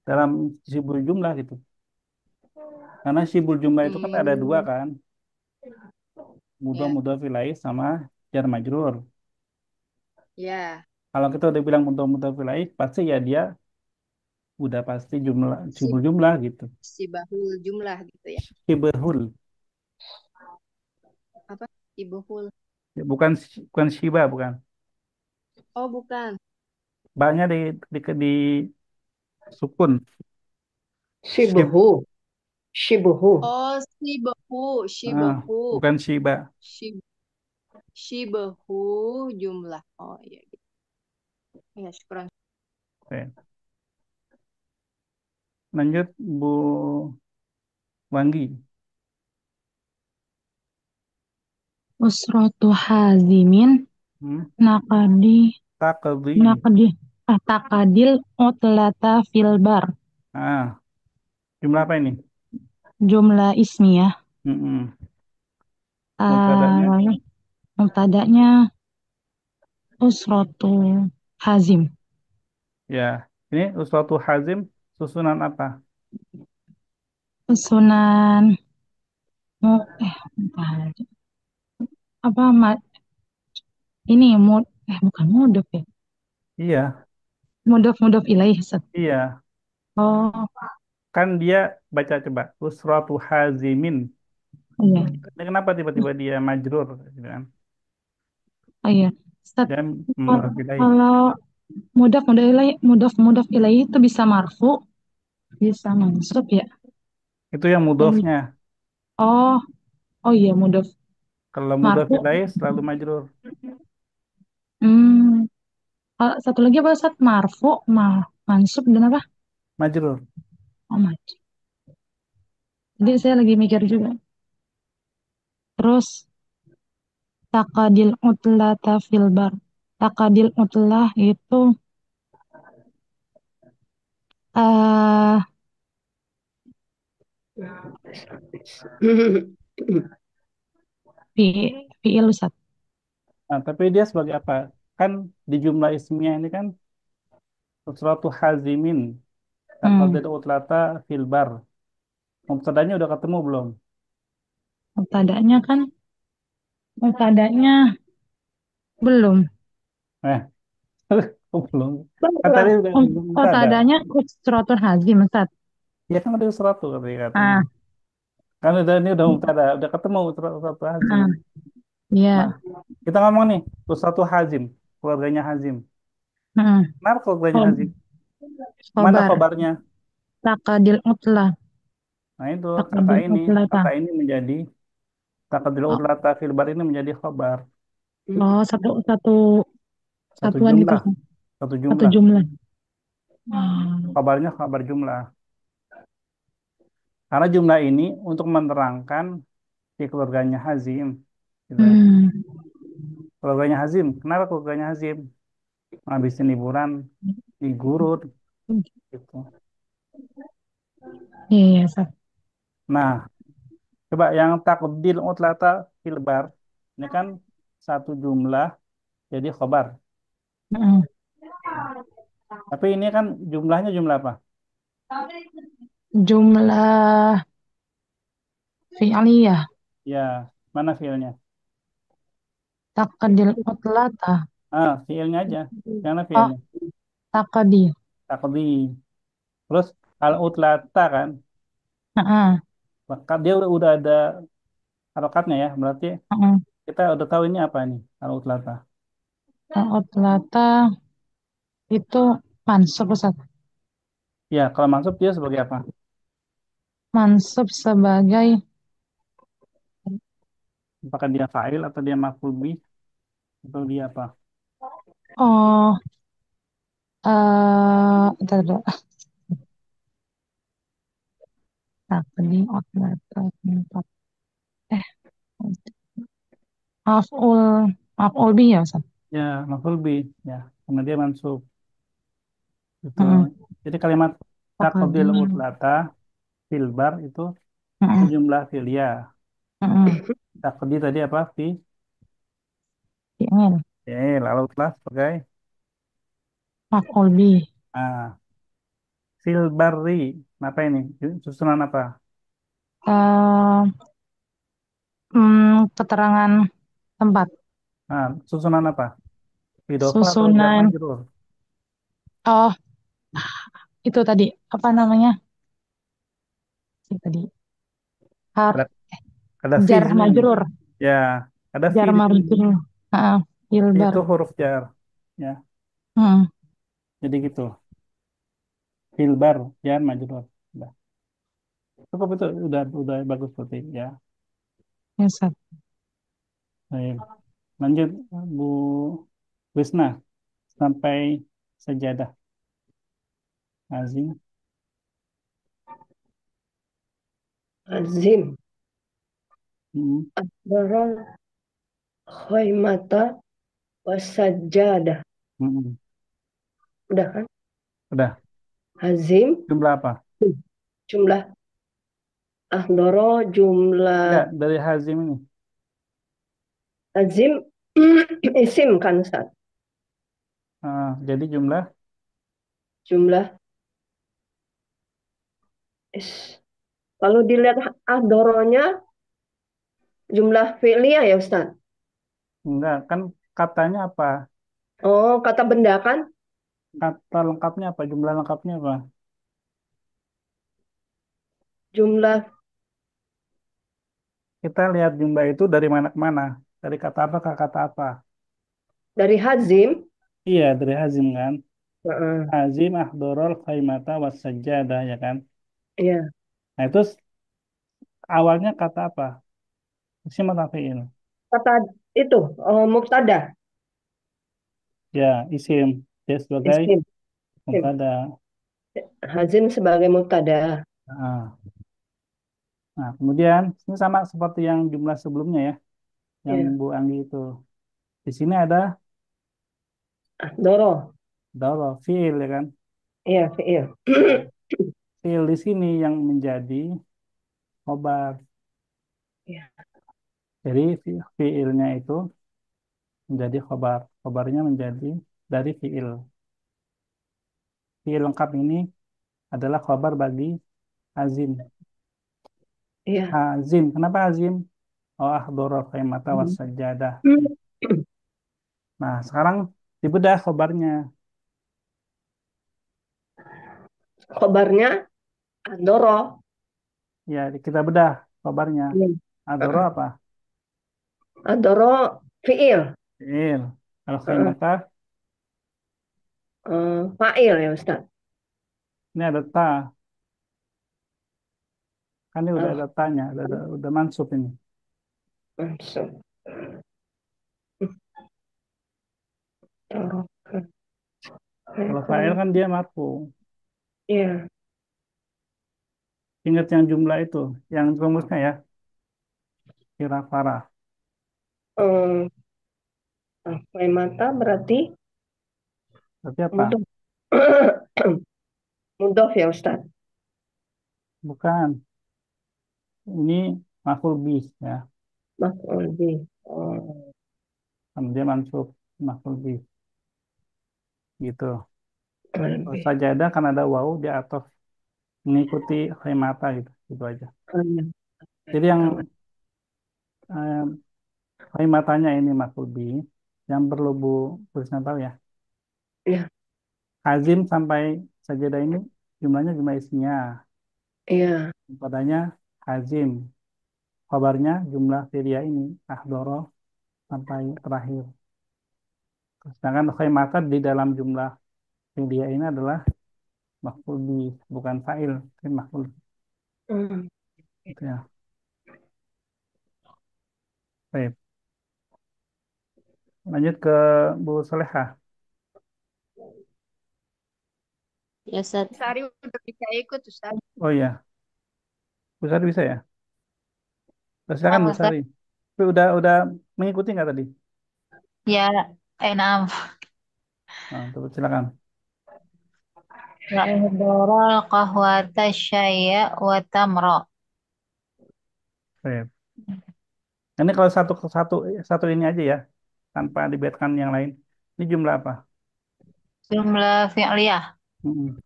dalam sibul jumlah gitu. Karena sibul jumlah itu kan ada dua Hmm, kan, ya, mudhaf ilaih sama jar majrur. ya, Kalau kita udah bilang mudhaf ilaih, pasti ya dia udah pasti jumlah Si, jumlah gitu. Sibahul jumlah gitu ya. Shibhul. Apa? Ibuhul. Ya, bukan shiba, bukan. Oh, bukan. Banyak di sukun. Shib, Shibuhu. Shibuhu. Oh, Sibahu, Sibahu, bukan shiba. Shib, Shibahu jumlah. Oh iya gitu. Ya, syukuran. Oke. Lanjut Bu Wanggi. Usratu hazimin Hmm? nakadi Taqdi. nakadi takadil utlata filbar. Ah, jumlah apa ini? Jumlah ismiyah. Mm-mm. Mubtada'nya. Uh, Mubtada'nya usratu hazim. Ya, ini suatu hazim susunan apa? Susunan bentar. Apa ini bukan mudhof ya. Iya, Mudhof ilaih. Ustaz. iya. Oh Kan dia baca coba usratu hazimin. iya. Ini kenapa tiba-tiba dia majrur gitu kan? Oh iya. Ustaz, Dan Kal- mudhof ilaih. kalau mudhof ilaih itu bisa marfu, bisa mansub ya. Itu yang Dan mudhofnya. oh oh iya mudhof Kalau mudhaf marfu. ilaih selalu majrur. Hmm, satu lagi apa Ustaz? Marfu, mansub dan apa? Majrur. Oh, jadi saya lagi mikir juga. Terus takadil utlata filbar. Takadil utlah itu eh fi'il Ustaz. Nah, tapi dia sebagai apa? Kan di jumlah ismiyah ini kan usratu hazimin. Hmm, Taqaddad utlata fil bar. Mubtadanya udah ketemu belum? mubtada'nya kan mubtada'nya belum. Eh, belum. Kan tadi Belum. udah mubtada. Mubtada'nya usratun hazim Ustaz. Ya kan ada usratu katanya. Ah, Kan ini udah mubtada, udah ketemu usratu hazim. ah, Nah, ya. kita ngomong nih, usratu hazim, keluarganya hazim. Hmm. Kenapa keluarganya Khob- hazim? Mana Khobar. khobarnya? Takadil utlah. Nah itu Takadil utlata. kata ini menjadi taqaddal Oh, utlata fil bar ini menjadi khobar. oh, satu satu Satu satuan gitu. jumlah, satu Satu jumlah. jumlah. Hmm. Kabarnya kabar jumlah. Karena jumlah ini untuk menerangkan si keluarganya Hazim. Gitu. Hmm. Keluarganya Hazim. Kenapa keluarganya Hazim? Ngabisin liburan di Gurun. Gitu. Iya, iya, Ustaz. Nah, coba yang takdil utlata filbar. Ini kan satu jumlah jadi khobar. Hmm. Tapi ini kan jumlahnya jumlah apa? Jumlah fi'liyah. Ya, mana fiilnya? Takadil utlata. Fiilnya aja. Mana Oh, fiilnya? takadi. Takdi. Terus al utlata kan? Heeh, Maka dia udah ada harokatnya ya. Berarti heeh. kita udah tahu ini apa nih al utlata. Utlata itu mansub Ustaz. Ya, kalau masuk dia sebagai apa? Mansub sebagai Apakah dia fa'il atau dia maf'ul bih atau dia apa? oh bentar, bentar. Takdi utlata tempat eh maf'ul maf'ul bih ya Ustaz. Ya, maf'ul bih. Ya, karena dia mansub. Itu. Heeh. Jadi kalimat Takadi. taqdil utlata fil bar itu Heeh, jumlah filia. heeh. Taqdi tadi apa? Fi'il Lalu utlah sebagai maf'ul bih. ah, fil barri. Apa ini? Susunan apa? Eh, Keterangan tempat. Susunan apa? Idhofah atau jar Susunan. majrur? Oh, itu tadi apa namanya? Si tadi har Ada, ada fi di jar sini nih. majrur, Ya, ada fi jar di sini. majrur. Heeh, filbar. Itu huruf jar. Ya, Hmm, jadi gitu. Filbar, jar majrur. Udah. Cukup itu udah bagus seperti ya. ya Ustaz. Baik. Lanjut Bu Wisna sampai sajadah. Azim. Azim. Hmm. Dorong khaymata wasajjadah. Hmm. Udah kan? Udah. Hazim. Jumlah apa? Jumlah ahdoro Enggak, jumlah dari Hazim ini. azim isim kan Ustaz. Jadi jumlah Jumlah is. Kalau dilihat ahdoronya jumlah fi'liyah ya Ustaz. enggak kan katanya apa? Oh, kata benda kan? Kata lengkapnya apa? Jumlah lengkapnya apa? Jumlah Kita lihat jumlah itu dari mana ke mana? Dari kata apa ke kata apa? dari hazim. Iya, dari Hazim kan. Heeh, Hazim ahdorol khaymata wassajadah ya kan. iya. Nah, itu awalnya kata apa? Isim atau fi'il? Kata itu mubtada, Ya, isim. Dia sebagai isim. Isim. mubtada. Hazim sebagai mubtada. Nah, nah, kemudian ini sama seperti yang jumlah sebelumnya ya, yang Ya, Bu Anggi itu. Di sini ada doro. doro, fi'il ya kan. Iya, fi'il. Nah, fi'il di sini yang menjadi khobar. Iya, Jadi fi'ilnya itu menjadi khobar. Khobarnya menjadi dari fi'il. Fi'il lengkap ini adalah khobar bagi azim. iya. Azim, kenapa azim? Oh, ahdoro khaymata wassajadah. Nah, sekarang dibedah khobarnya. Khobarnya doro. Ya, kita bedah khobarnya. Iya. Adoro apa? Doro fi'il. Fi'il. Kalau Heeh. khaymata, Fa'il ya Ustaz. ini ada ta. Kan ini udah Oh, ada tanya, udah mansub ini. langsung. Doro. Kalau fa'il kan dia marfu. Iya. Ingat yang jumlah itu, yang rumusnya ya, kira farah. Eh, mata berarti Berarti apa? mudof. Mudof ya Ustaz. Bukan. Ini maf'ul bih ya. Maf'ul bih. Oh, Kan dia mansub maf'ul bih gitu. maf'ul Kalau bih. sajadah kan ada waw di atas mengikuti khaymata gitu. Gitu aja. Oh, iya. Jadi yang eh, kalimatanya ini Mas Ruby yang perlu Bu Krisna tahu ya. Iya. Azim sampai sajadah ini jumlahnya jumlah isinya. Iya. Padanya Azim. Kabarnya jumlah filia ini ahdoro sampai terakhir. Sedangkan mata di dalam jumlah filia ini adalah maf'ul bih, bukan fa'il, tapi maf'ul Hmm. gitu ya. Baik. Lanjut ke Bu Solehah. Ya, Ustaz. Sari udah bisa ikut, Ustaz. Oh iya, Bu Sari bisa ya? Silakan Nah, Bu Ustaz. Sari. Tapi udah mengikuti nggak tadi? Ya, enam. Nah, coba silakan. Wa'idorol qahwata syaya wa tamra. Baik. Ini kalau satu ini aja ya, tanpa dibedakan yang lain. Ini jumlah apa? Jumlah fi'liyah Hmm.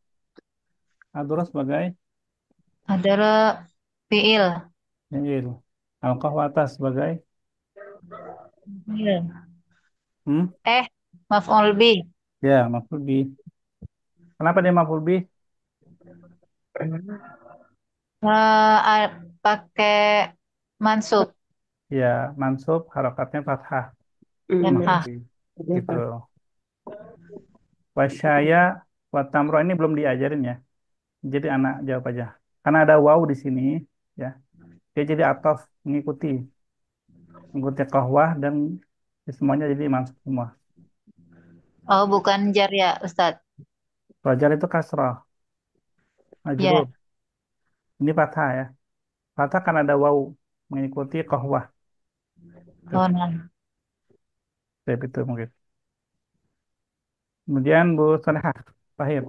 Adoro sebagai adalah fi'il. fi'il. Al-qahwata sebagai Fi'il. hmm? Maf'ul bih. Ya, maf'ul bih. Kenapa dia maf'ul bih? Pakai mansub, Ya, mansub harokatnya fathah ke Hmm, fathah. maf'ul ya, gitu. Pak. Wasyaya watamro ini belum diajarin ya. Jadi anak jawab aja. Karena ada waw di sini ya. Dia jadi atof mengikuti kahwah dan semuanya jadi mansub semua. Oh, bukan jar ya, Ustadz. Rojar itu kasrah, Ya, majrur. Ini fathah ya. Fathah kan ada waw mengikuti kahwah. Tuh, oh, nah. itu mungkin. Kemudian Bu Salehah, Fahir.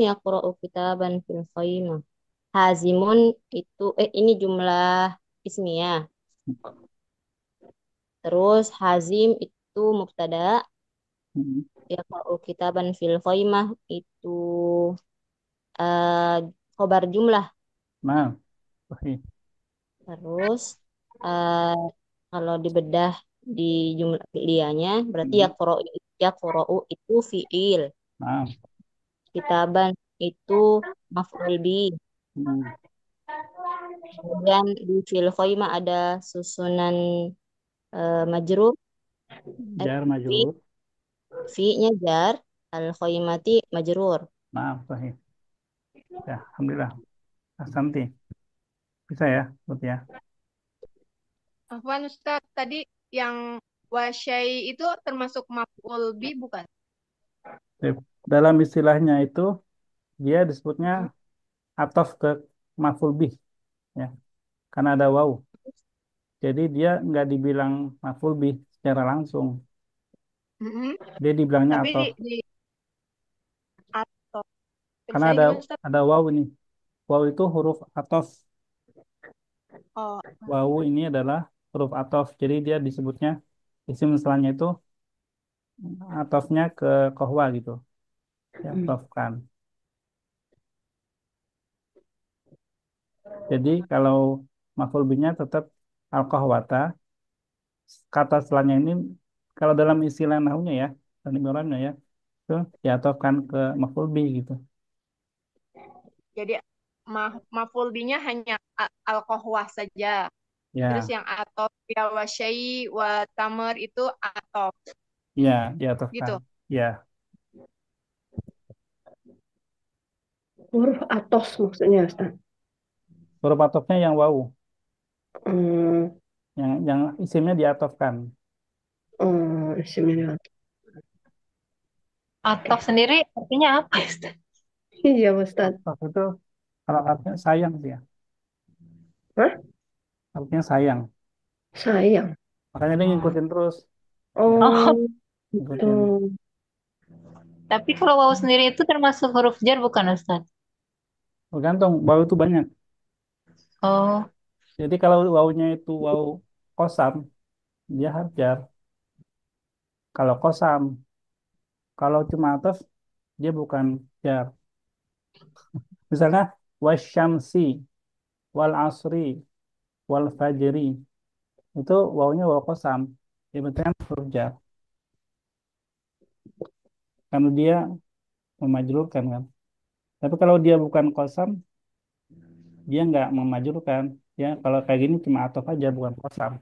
Yaqra'u kitaban fil khaymah. Hazimun itu ini jumlah ismiyah. Terus hazim itu mubtada, Hmm. yaqra'u kitaban fil khaymah itu eh khobar jumlah. Nah, sahih. Terus eh kalau dibedah di jumlah fi'liyahnya berarti Hmm. yaqra'u itu fi'il. Nah, Kitaban itu maf'ul bi. hmm. Kemudian di fil khaymah ada susunan majrur, Jar fi, majrur. fi-nya jar, al khaymati majrur. Nah, sahih. Ya, alhamdulillah. Asanti. Bisa ya, berarti ya. Afwan Ustaz, tadi yang wasyai itu termasuk maf'ul bi bukan? Sip. Dalam istilahnya itu dia disebutnya Mm-mm. atof ke maf'ul bih ya. Karena ada waw. Jadi dia nggak dibilang maf'ul bih secara langsung. Mm-mm. Dia dibilangnya Tapi atof. di atau Karena tulisannya ada gimana Ustaz? ada waw ini. Waw itu huruf atof. Oh, Waw ini adalah huruf atof. Jadi dia disebutnya isim setelahnya itu atofnya ke kohwa gitu. Ya, Hmm. atofkan. Jadi kalau maf'ul bihnya tetap al-qahwata. Kata setelahnya ini kalau dalam istilah nahunya ya, dan ibaratnya ya, itu diatofkan ke maf'ul bih gitu. jadi maf'ul bi-nya hanya al-qahwah saja. Terus Ya, yang atop ya wasyai wa tamar itu atop ya diatofkan. gitu. Ya, Huruf atos maksudnya, Ustaz. huruf atofnya yang wawu, Hmm, yang isimnya diatofkan. oh, isimnya. Atof sendiri artinya apa, Ustadz? Iya, Ustaz. Atof itu kalau artinya sayang sih ya, Hah? artinya sayang. Sayang. Makanya dia Oh, ngikutin terus, ya, oh, Oh, gitu. ngikutin. tapi kalau waw sendiri itu termasuk huruf jar bukan, Ustadz? Tergantung, wawu itu banyak. Oh, Jadi kalau wawunya itu wawu kosam, dia hajar. Kalau kosam, kalau cuma ataf, dia bukan jar. Misalnya wasyamsi, wal asri, wal fajri. Itu wawunya wawu kosam. Dia bentuknya huruf jar. Karena dia memajrurkan kan. Tapi kalau dia bukan kosam, dia nggak memajrurkan. Ya, kalau kayak gini cuma ataf aja, bukan kosam.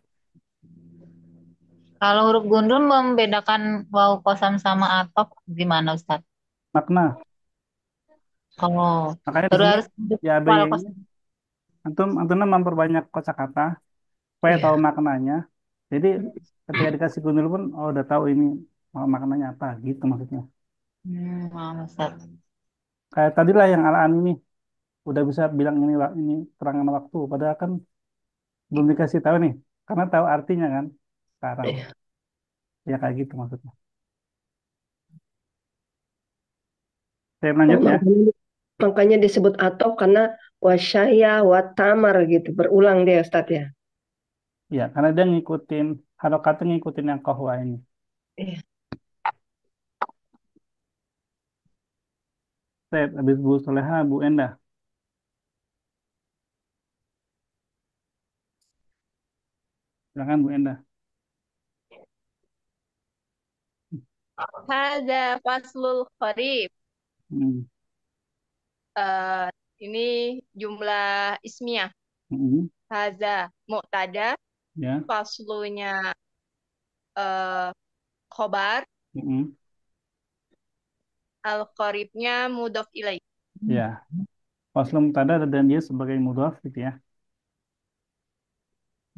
kalau huruf gundul membedakan waw kosam sama atof gimana, Ustadz? Makna. Oh, Makanya di baru sini harus di ABY waw ini kosam. antum memperbanyak kosakata supaya tahu Iya. maknanya. Jadi ketika dikasih gundul pun oh udah tahu ini maknanya apa gitu maksudnya. Wow, Ustadz. Kayak tadilah yang alaan ini udah bisa bilang ini terangan waktu padahal kan belum dikasih tahu nih karena tahu artinya kan sekarang. Iya. Ya kayak gitu maksudnya. Saya Oh, lanjut ya. makanya disebut atop karena wasyaya watamar gitu. Berulang dia, Ustaz ya. Ya, karena dia ngikutin harokatnya ngikutin yang kohwa ini. Iya. Saya habis Bu Soleha, Bu Endah. Silakan Bu Endah. Hada faslul kharif. Hmm. Eh, ini jumlah ismiyah. Hmm. Hada mu'tada, Ya. faslunya eh, khobar, Hmm. al kharifnya mudhof ilaih. Ya. Faslun mubtada dan dia sebagai mudhaf gitu ya.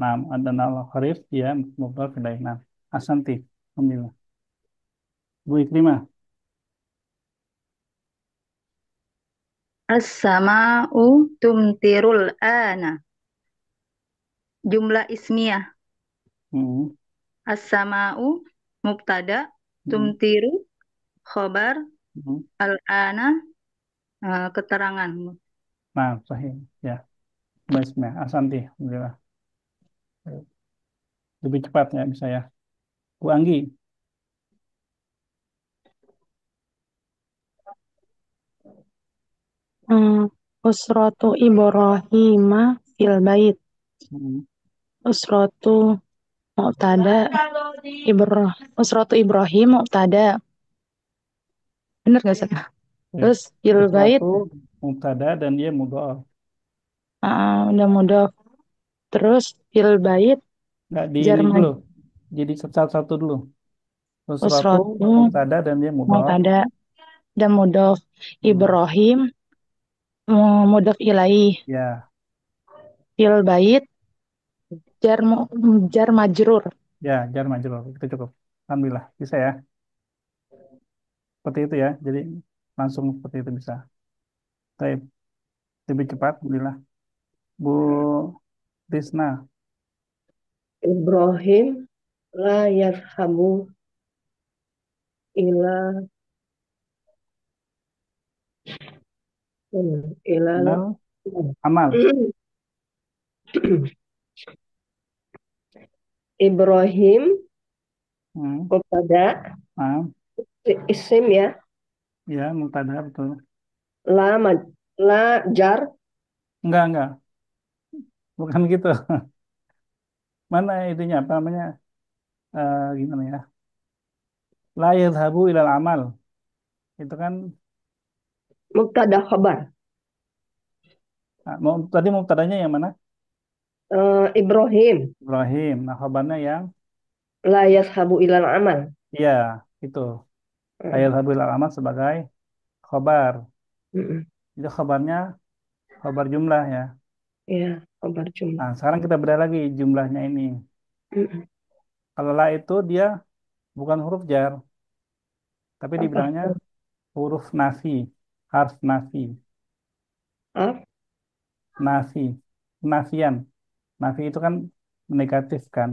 Nah, ada al kharif dia mudhaf ilaih. Nah, asanti. Alhamdulillah. Bu Ikrimah. As-sama'u tumtirul ana. Jumlah ismiyah. Hmm. As-sama'u mubtada, Hmm. tumtiru khobar, Hmm. al-ana keterangan. Nah, sahih. Ya. Baismah. Asanti. Alhamdulillah. Lebih cepat ya bisa ya. Bu Anggi. Hmm, Usratu Ibrahima fil bait. Hmm. Usratu Mu'tada Usratu Ibrahim Mu'tada. Bener gak sih? Oke. Terus fil bait, Sesuatu mubtada dan dia mudhaf. udah mudah. Terus fil bait Nggak di jar ini dulu. Jadi satu-satu dulu. Sesuatu usratu mubtada dan dia mudhaf. Mu'tada dan mudhof. Hmm. Ibrahim mudhof ilaih. Ya, Fil bait jar majrur. ya, jar majrur itu cukup. Alhamdulillah bisa ya. Seperti itu ya. Jadi langsung seperti itu bisa. Baik, lebih cepat, alhamdulillah. Bu Tisna, Ibrahim la yarhamu ila ilal Nal Amal. Ibrahim Hmm. mubtada Ah, isim ya, ya, mubtada betul. la jar Enggak, bukan gitu. Mana itunya apa namanya? Gimana ya? La yadhabu ilal amal. Itu kan mubtada khabar. tadi mubtadanya yang mana? Ibrahim Ibrahim. Nah, khabarnya yang la yashabu ilal amal. iya, itu. La Eh, yadhabu ilal amal sebagai khabar. mm-mm. Itu khabarnya khabar jumlah ya. Ya, khabar jumlah. Nah, sekarang kita bedah lagi jumlahnya ini. Mm-mm. Kalau la itu dia bukan huruf jar, tapi Apa? dibilangnya huruf nafi, harf nafi, Apa? nafi, nafian. Nafi itu kan negatif kan.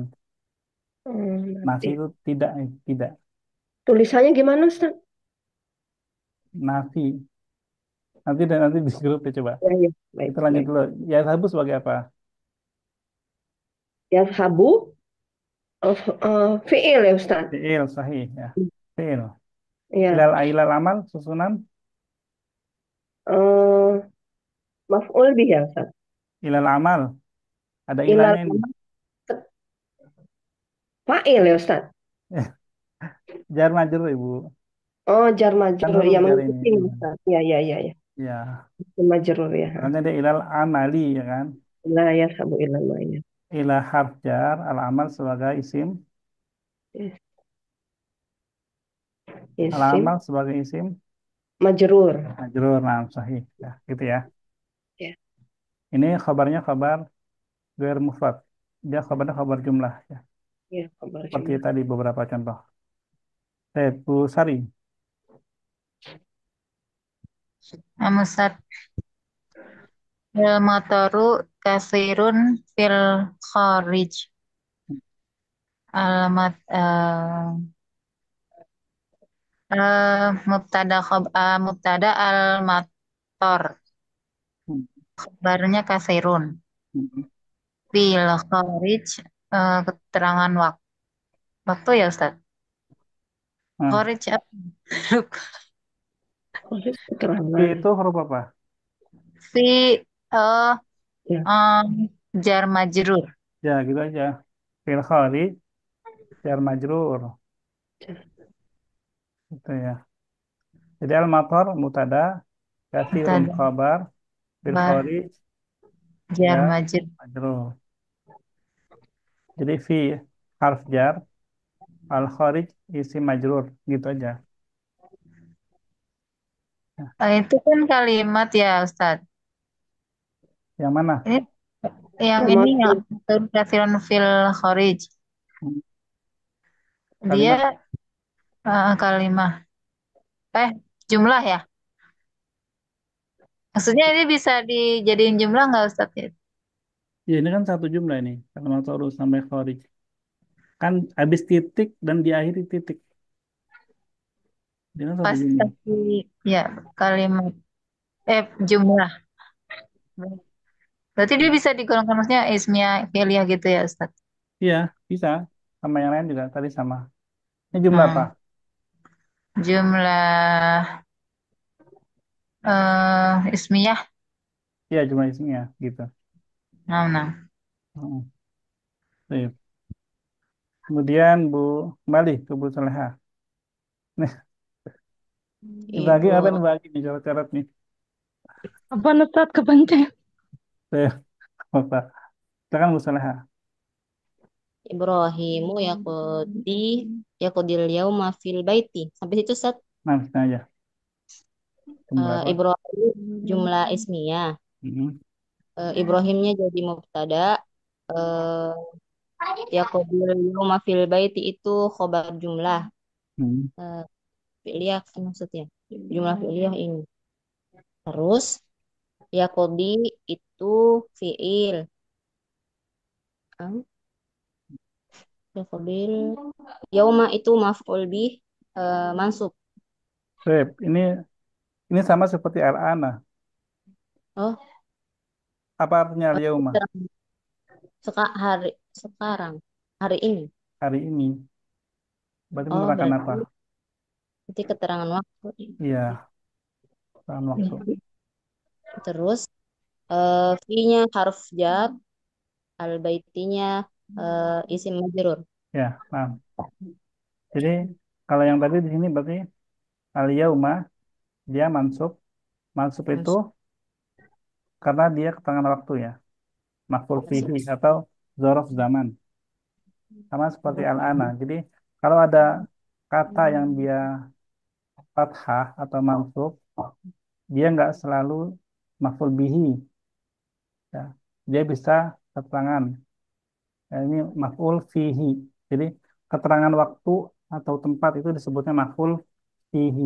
Nafi Nanti. itu tidak, tidak. Tulisannya gimana, Ustaz? Nafi. Nanti di grup ya coba. Ya, ya. Baik, Kita lanjut baik. dulu. Ya sabu sebagai apa? Yashabu fi'il ya, Ustaz. Fi'il sahih ya. Fi'il. Ya. Ilal amal susunan Eh, maf'ul bih ya, Ustaz. ilal amal. Ada Ilal ilahnya ini. amal fa'il ya, Ustaz. Jar majrur Ibu. Oh, jar Kan majrur huruf ya, jar ini. mengikuti Ustaz. Ya, ya, ya, ya. Ya. Majrur ya. Makanya dia ilal amali ya kan. La yashabu ilal ma'iyah. Ilah harf jar al amal sebagai isim. Al Isim amal sebagai isim majrur. majrur. Nah, sahih ya. Gitu ya. Ya, Ini kabarnya kabar ghair mufrad. Dia kabarnya kabar jumlah ya. ya, khabar Seperti jumlah. tadi beberapa contoh. Bu Sari. Amusat mataru kasirun fil kharij. Alamat mubtada al mator. Hmm. Kabarnya kasirun. Hmm. Fil kharij keterangan waktu ya Ustaz. Nah, Kharij apa? Lupa. Khusus P keterangan. itu huruf apa? Fi eh Ya, em, jar majrur. Ya, gitu aja. Fil kharij jar majrur. Itu ya. Jadi al-matar mutada, katsirun Mutada. khabar, bil Bar. kharij Jar jar majid. majrur. Jadi fi harf jar, al kharij isim majrur gitu aja. Nah, Itu kan kalimat ya Ustadz. yang mana? Ini yang ini yang Promotif. katsirun fil kharij. Hmm, Kalimat. Dia kalimat. Jumlah ya. Maksudnya ini bisa dijadiin jumlah nggak Ustadz? Ya ini kan satu jumlah ini. Al-matar sampai kharij. Kan habis titik dan diakhiri titik. Dia kan satu jumlah. Pasti ya kalimat jumlah. Berarti dia bisa digolongkan maksudnya ismiyah fi'liyah gitu ya Ustaz. Iya, bisa. Sama yang lain juga tadi sama. Ini jumlah apa? Hmm. Jumlah ismiyah. Iya, jumlah isinya gitu. Nah, nah. Hmm. Sip. Kemudian kembali ke Bu Soleha. Nih, dibagi Ibu apa nih bagi nih coret-coret nih. Apa Ustaz kepencet? Sip. Apa? Silakan Bu Soleha. Ibrahimu yaqudil yauma fil baiti. Sampai situ Ustaz. Nah, bisa aja. Berapa? Ibrahim jumlah ismiyah. Hmm. Ibrahimnya jadi mubtada. Eh, yaqudil yauma fil baiti itu khobar jumlah. Hmm. Eh, fi'liyah kan maksudnya. Jumlah fi'liyah ini. Terus yaqudi itu fi'il. Ah, Yaqudil yauma itu maf'ul bih mansub. Sip. Ini sama seperti al-ana. Oh, Apa artinya al-yauma? sekarang hari ini. Hari ini. Berarti Oh, menerangkan apa? berarti keterangan waktu. Iya, dalam waktu. Terus fi-nya harf jar, al-baitinya isim majrur. Ya, nah. Jadi kalau yang tadi di sini berarti al-yauma dia mansub. Mansub itu Mansub. karena dia keterangan waktu ya. Maf'ul fihi atau dzaraf zaman. Sama seperti al-ana. Jadi kalau ada kata yang dia fathah atau mansub, dia nggak selalu maf'ul bihi. Ya. Dia bisa keterangan. Ya, ini maf'ul fihi. Jadi keterangan waktu atau tempat itu disebutnya maf'ul fihi.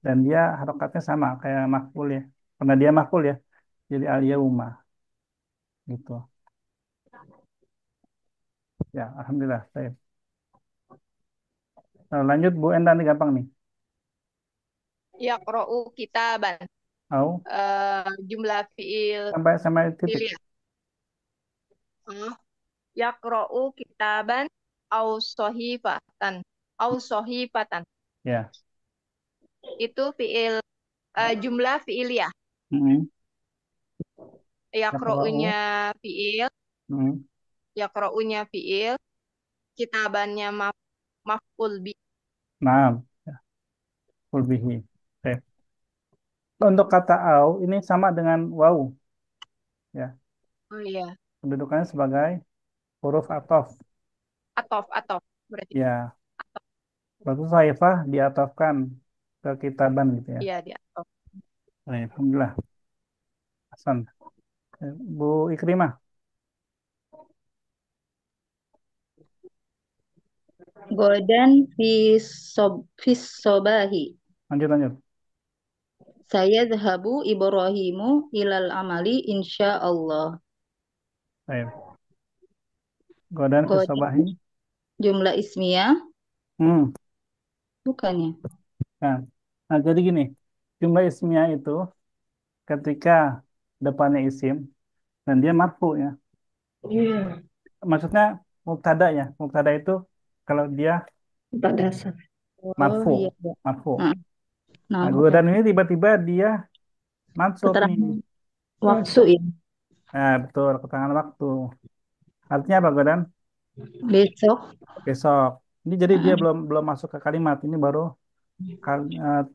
Dan dia harokatnya sama kayak maf'ul ya. Karena dia maf'ul ya. Jadi al-yauma gitu. Ya, alhamdulillah. Baik. Nah, lanjut Bu Enda nih gampang nih. Yaqra'u kitaban. Au Jumlah fiil sampai titik. fi'liyah. Yaqra'u kitaban au sohifatan. Au sohifatan. Ya. Itu jumlah fi'iliyah. Mm-mm. Yaqra'u. Yaqra'unya fi'il, Mm-mm. yaqra'unya fi'il, kitabannya maf'ul bi. Nah, ya, full bihi. Oke. Untuk kata au ini sama dengan waw ya. Oh iya, Kedudukannya sebagai huruf ataf. atof berarti. Ya, berarti saifah diatofkan ke kitaban gitu ya. Iya, dia atof. Baik, alhamdulillah. Hasan. Bu Ikrimah, Godan fis sobahi. lanjut lanjut. Saya zahabu Ibrahimu ilal amali insya Allah. Baik. Godan fi Godan sabahi. jumlah ismiyah Hmm. bukannya? Nah, nah, jadi gini, jumlah ismiyah itu ketika depannya isim dan dia marfu ya. Maksudnya mubtada ya. Mubtada itu kalau dia Tak dasar. Oh marfu, iya, iya. marfu. Nah, Nah, nah, godan ini tiba-tiba dia mansub nih. keterangan waktu ya. Nah, betul, keterangan waktu. Artinya apa, godan? Besok Besok. Ini jadi dia Mm-mm. belum belum masuk ke kalimat. Ini baru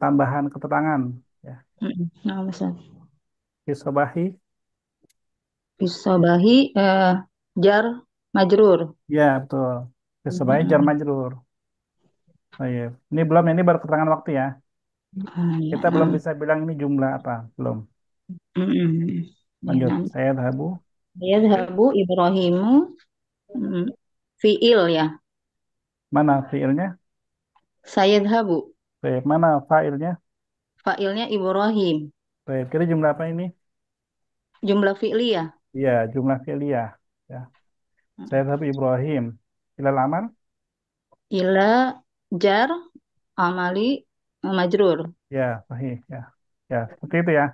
tambahan keterangan. Ya. Mm-mm. Nah, Ustaz. Fisobahi. Bisobahi jar majrur. Ya, betul. Fisobahi jar Mm-mm. majrur. Oh, iya. Ini belum, ini baru keterangan waktu ya. Ya, Kita belum bisa bilang ini jumlah apa. Belum. mm-mm. Ya, Lanjut. nanti. Saya Habu. Yadhabu Ibrahimu mm, fiil ya. Mana fiilnya? Sayadhabu. Baik. Mana fa'ilnya? Failnya Ibrahim. Baik. Kira jumlah apa ini? Jumlah fi'li ya. Iya, jumlah fi'liyah. Ya. Saya Habu Ibrahim. Ilal amal? Ila jar amali majrur. Ya, sahih. Ya. Ya, seperti itu ya.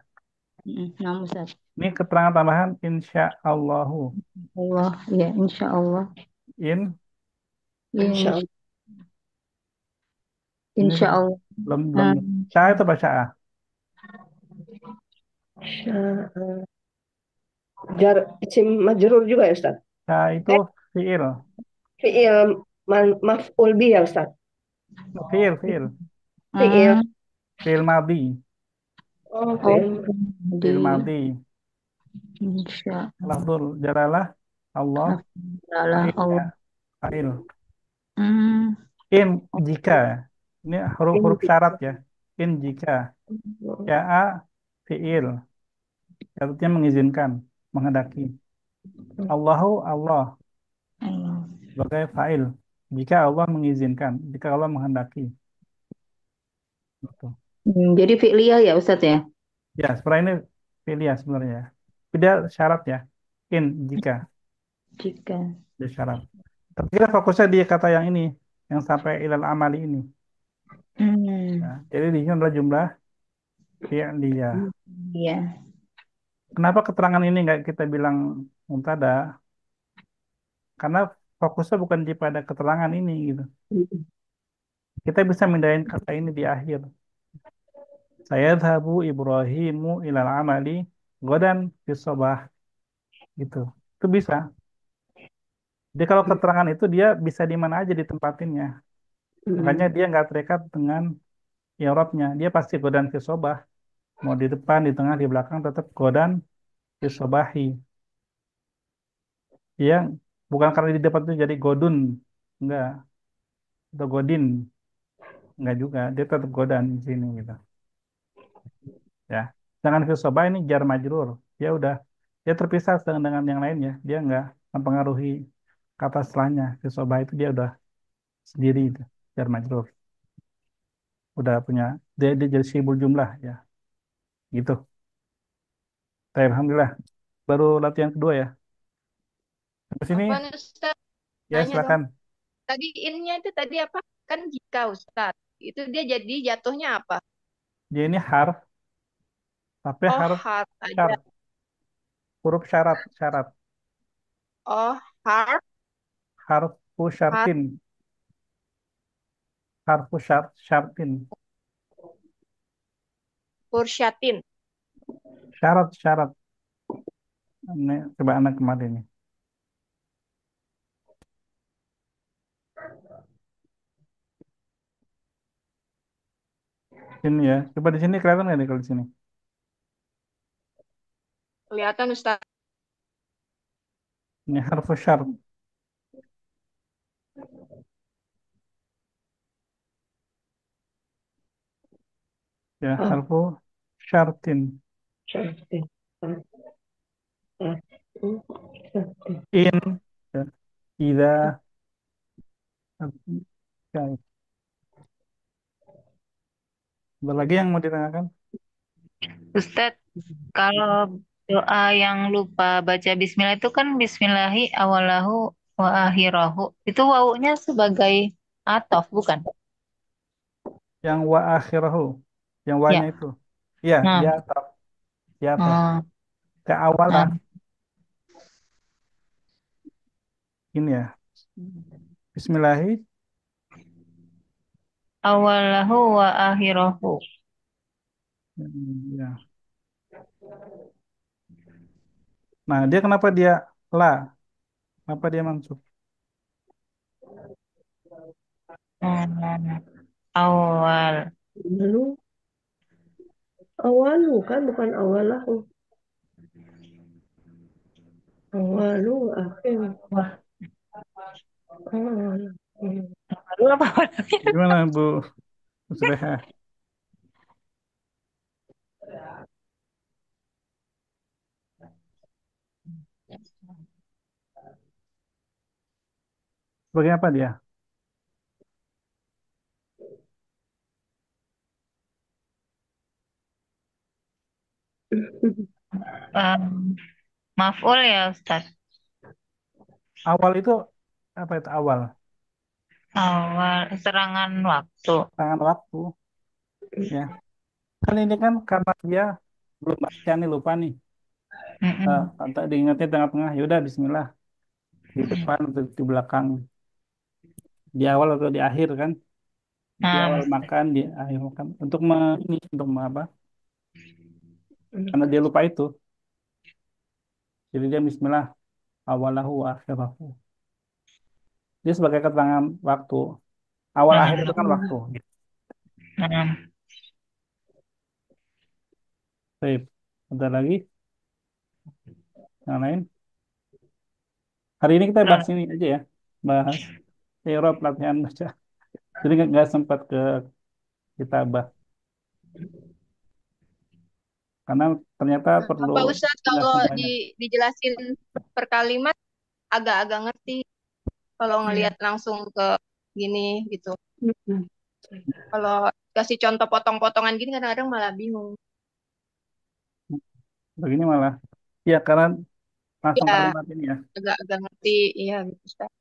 Nah, Ustaz. Ini keterangan tambahan insya Allahu. Allah ya insya Allah. In, Insya Insya, Allah. ini insya Allah. belum belum. Hmm. Sya itu baca A. Sya- Jar isim majrur juga ya Ustaz? Sya itu Eh, fiil. fiil maf'ul bi ya Ustaz? Fiil, fiil. Fiil. Hmm. Fiil madhi. Oh, Oh, fiil. Fiil di madhi. insya Lafzul jalalah Allah. Allah Fa'ilnya Allah. fa'il. Hmm. In jika. Ini huruf-huruf syarat ya. In jika. Sya'a fiil. Artinya mengizinkan, menghendaki. Allahu Allah Allah. sebagai fa'il. Jika Allah mengizinkan, jika Allah menghendaki. Gitu. Jadi fi'liyah ya Ustadz ya. Ya, sebenarnya ini pilihan sebenarnya. Tidak syarat ya. In jika Jika. ada syarat. Tapi kita fokusnya di kata yang ini, yang sampai ilal amali ini. Hmm. Nah, jadi di sini adalah jumlah fi'liyah. Iya. Kenapa keterangan ini nggak kita bilang muntada? Karena fokusnya bukan di pada keterangan ini gitu. Kita bisa mindahin kata ini di akhir. Saya dhabu Ibrahimu ilal amali godan fi sobah gitu. Itu bisa. Jadi kalau keterangan itu dia bisa di mana aja ditempatinnya. Makanya dia nggak terikat dengan i'rabnya. Dia pasti godan fi sobah. Mau di depan, di tengah, di belakang tetap godan fi sobahi. Dia bukan karena di depan itu jadi godun. Enggak. Atau godin. Enggak juga. Dia tetap godan di sini gitu. Ya. Jangan fi sobah ini jar majrur. Dia udah dia terpisah dengan yang lainnya. Dia nggak mempengaruhi kata setelahnya. Fi sobah itu dia udah sendiri itu. Jar majrur. Udah punya dia jadi sibul jumlah ya. Gitu. Baik, alhamdulillah. Baru latihan kedua ya. Sampai sini Apa nih Ustaz? ya Nanya dong. silakan. Tadi innya itu tadi apa? Kan jika Ustaz. Itu dia jadi jatuhnya apa? Dia ini harf, tapi Oh, harf harf aja. syarat, huruf syarat, syarat. Oh, harf, Harfu harf, syartin, harfu syartin. pursyatin. Syarat, syarat. Ini coba anak kemarin ini. Ini ya. Coba di sini kelihatan nggak nih kalau di sini? Kelihatan Ustaz. Ini harfu syarat. Ya, Oh, harfu syartin. syartin. In, ya. Ida, ya. Ada lagi yang mau ditanyakan? Ustadz, kalau doa yang lupa baca bismillah itu kan bismillahi awalahu wa akhirahu. Itu wawunya sebagai atof, bukan? Yang wa akhirahu, yang wa-nya Ya. itu. Iya, Nah, dia ataf, dia ataf. oh, Ke awal lah. nah, Ini ya. Bismillahi. awalahu wa akhirahu. Ya. Nah, dia kenapa dia la? Kenapa dia mansub? Hmm, awal. Lalu awalu kan bukan awalahu. Awalu akhir. Wah, Awalu. baru apa? Gimana Bu Suleha? Sebagai apa dia? Um, maf'ul ya Ustaz. Awal itu apa itu awal? Awal serangan waktu. Tangan waktu, ya. Kan ini kan karena dia belum baca nih, lupa nih. Mm-mm. Entah diingatnya tengah-tengah, yaudah Bismillah. Di depan atau di belakang. Di awal atau di akhir kan? Di awal Nah, makan, di akhir makan. Untuk apa? Karena dia lupa itu. Jadi dia Bismillah awalahu wa akhirahu. Dia sebagai keterangan waktu. Awal akhir itu kan waktu. Gitu. nah. Baik. Ada lagi yang lain? Hari ini kita bahas ini aja ya. Bahas Eropa latihan baca. Jadi nggak sempat ke kitabah. Karena ternyata perlu Apa Ustadz kalau penjelasan banyak. dijelasin per kalimat agak-agak ngerti kalau ngelihat langsung ke gini gitu. Kalau kasih contoh potong-potongan gini kadang-kadang malah bingung. Begini malah. Ya karena langsung Ya, kalimat ini ya. agak-agak ngerti. Iya gitu Ustadz.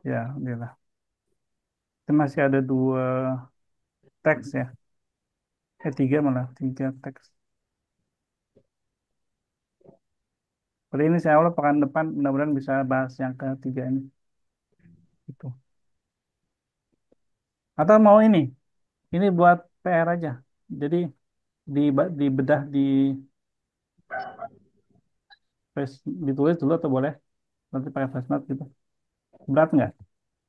Ya, alhamdulillah. Itu masih ada 2 teks ya. 3 malah, 3 teks. Kali ini saya awal pekan depan mudah-mudahan bisa bahas yang ketiga ini. Gitu. Atau mau ini buat PR aja. Jadi dibedah ditulis dulu atau boleh nanti pakai flashnote gitu. Berat nggak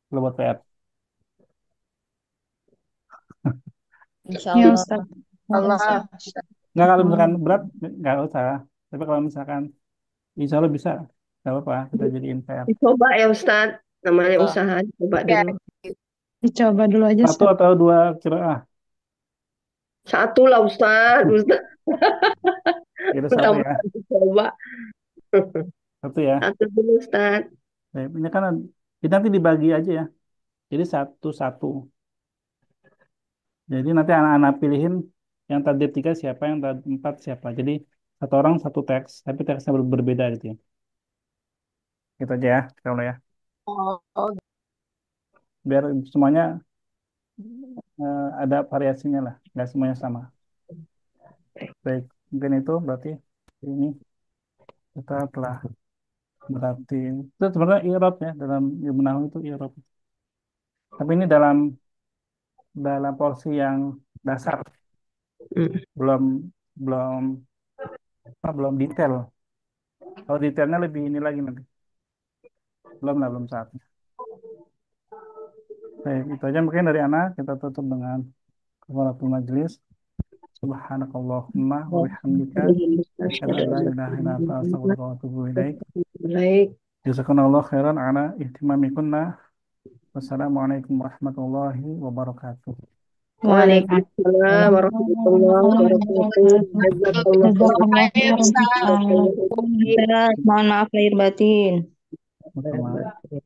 kalau buat PR? Insya Ya Allah. Ustaz. Allah. Nggak, kalau misalkan berat nggak usah. Tapi kalau misalkan insya Allah bisa, nggak apa-apa kita jadiin PR. Dicoba ya Ustadz. Namanya Oh. usaha, coba Ya, dulu. Dicoba dulu aja Satu Ustaz. atau 2 kiraah. Satu lah Ustadz. Ustadz. Kira satu ya. Mudah-mudahan dicoba. Satu ya. Satu dulu Ustadz. Nah, ini kan ini nanti dibagi aja ya. Jadi satu-satu. Jadi nanti anak-anak pilihin yang tadi 3 siapa, yang tadi 4 siapa. Jadi satu orang satu teks, tapi teksnya berbeda gitu ya. Gitu aja ya, kalau ya. oh, Biar semuanya ada variasinya lah, nggak semuanya sama. Baik, mungkin itu berarti ini kita telah berarti itu sebenarnya i'rab ya, dalam ilmu nahwu itu i'rab. Tapi ini dalam porsi yang dasar, Hmm. belum belum belum detail. Kalau detailnya lebih ini lagi nanti. Belum saatnya. Baik, itu aja mungkin dari Ana. Kita tutup dengan kafaratul majlis. Subhanakallahumma wa bihamdika asyhadu an la ilaha illa anta astaghfiruka wa atubu ilaik. Baik. Jazakumullah khairan ala ihtimamikunna. Wassalamualaikum warahmatullahi wabarakatuh. Waalaikumsalam warahmatullahi wabarakatuh. Jazakallah Jazakallah khairan. khairan Ustaz. Ustaz, mohon maaf lahir batin. Sama-sama.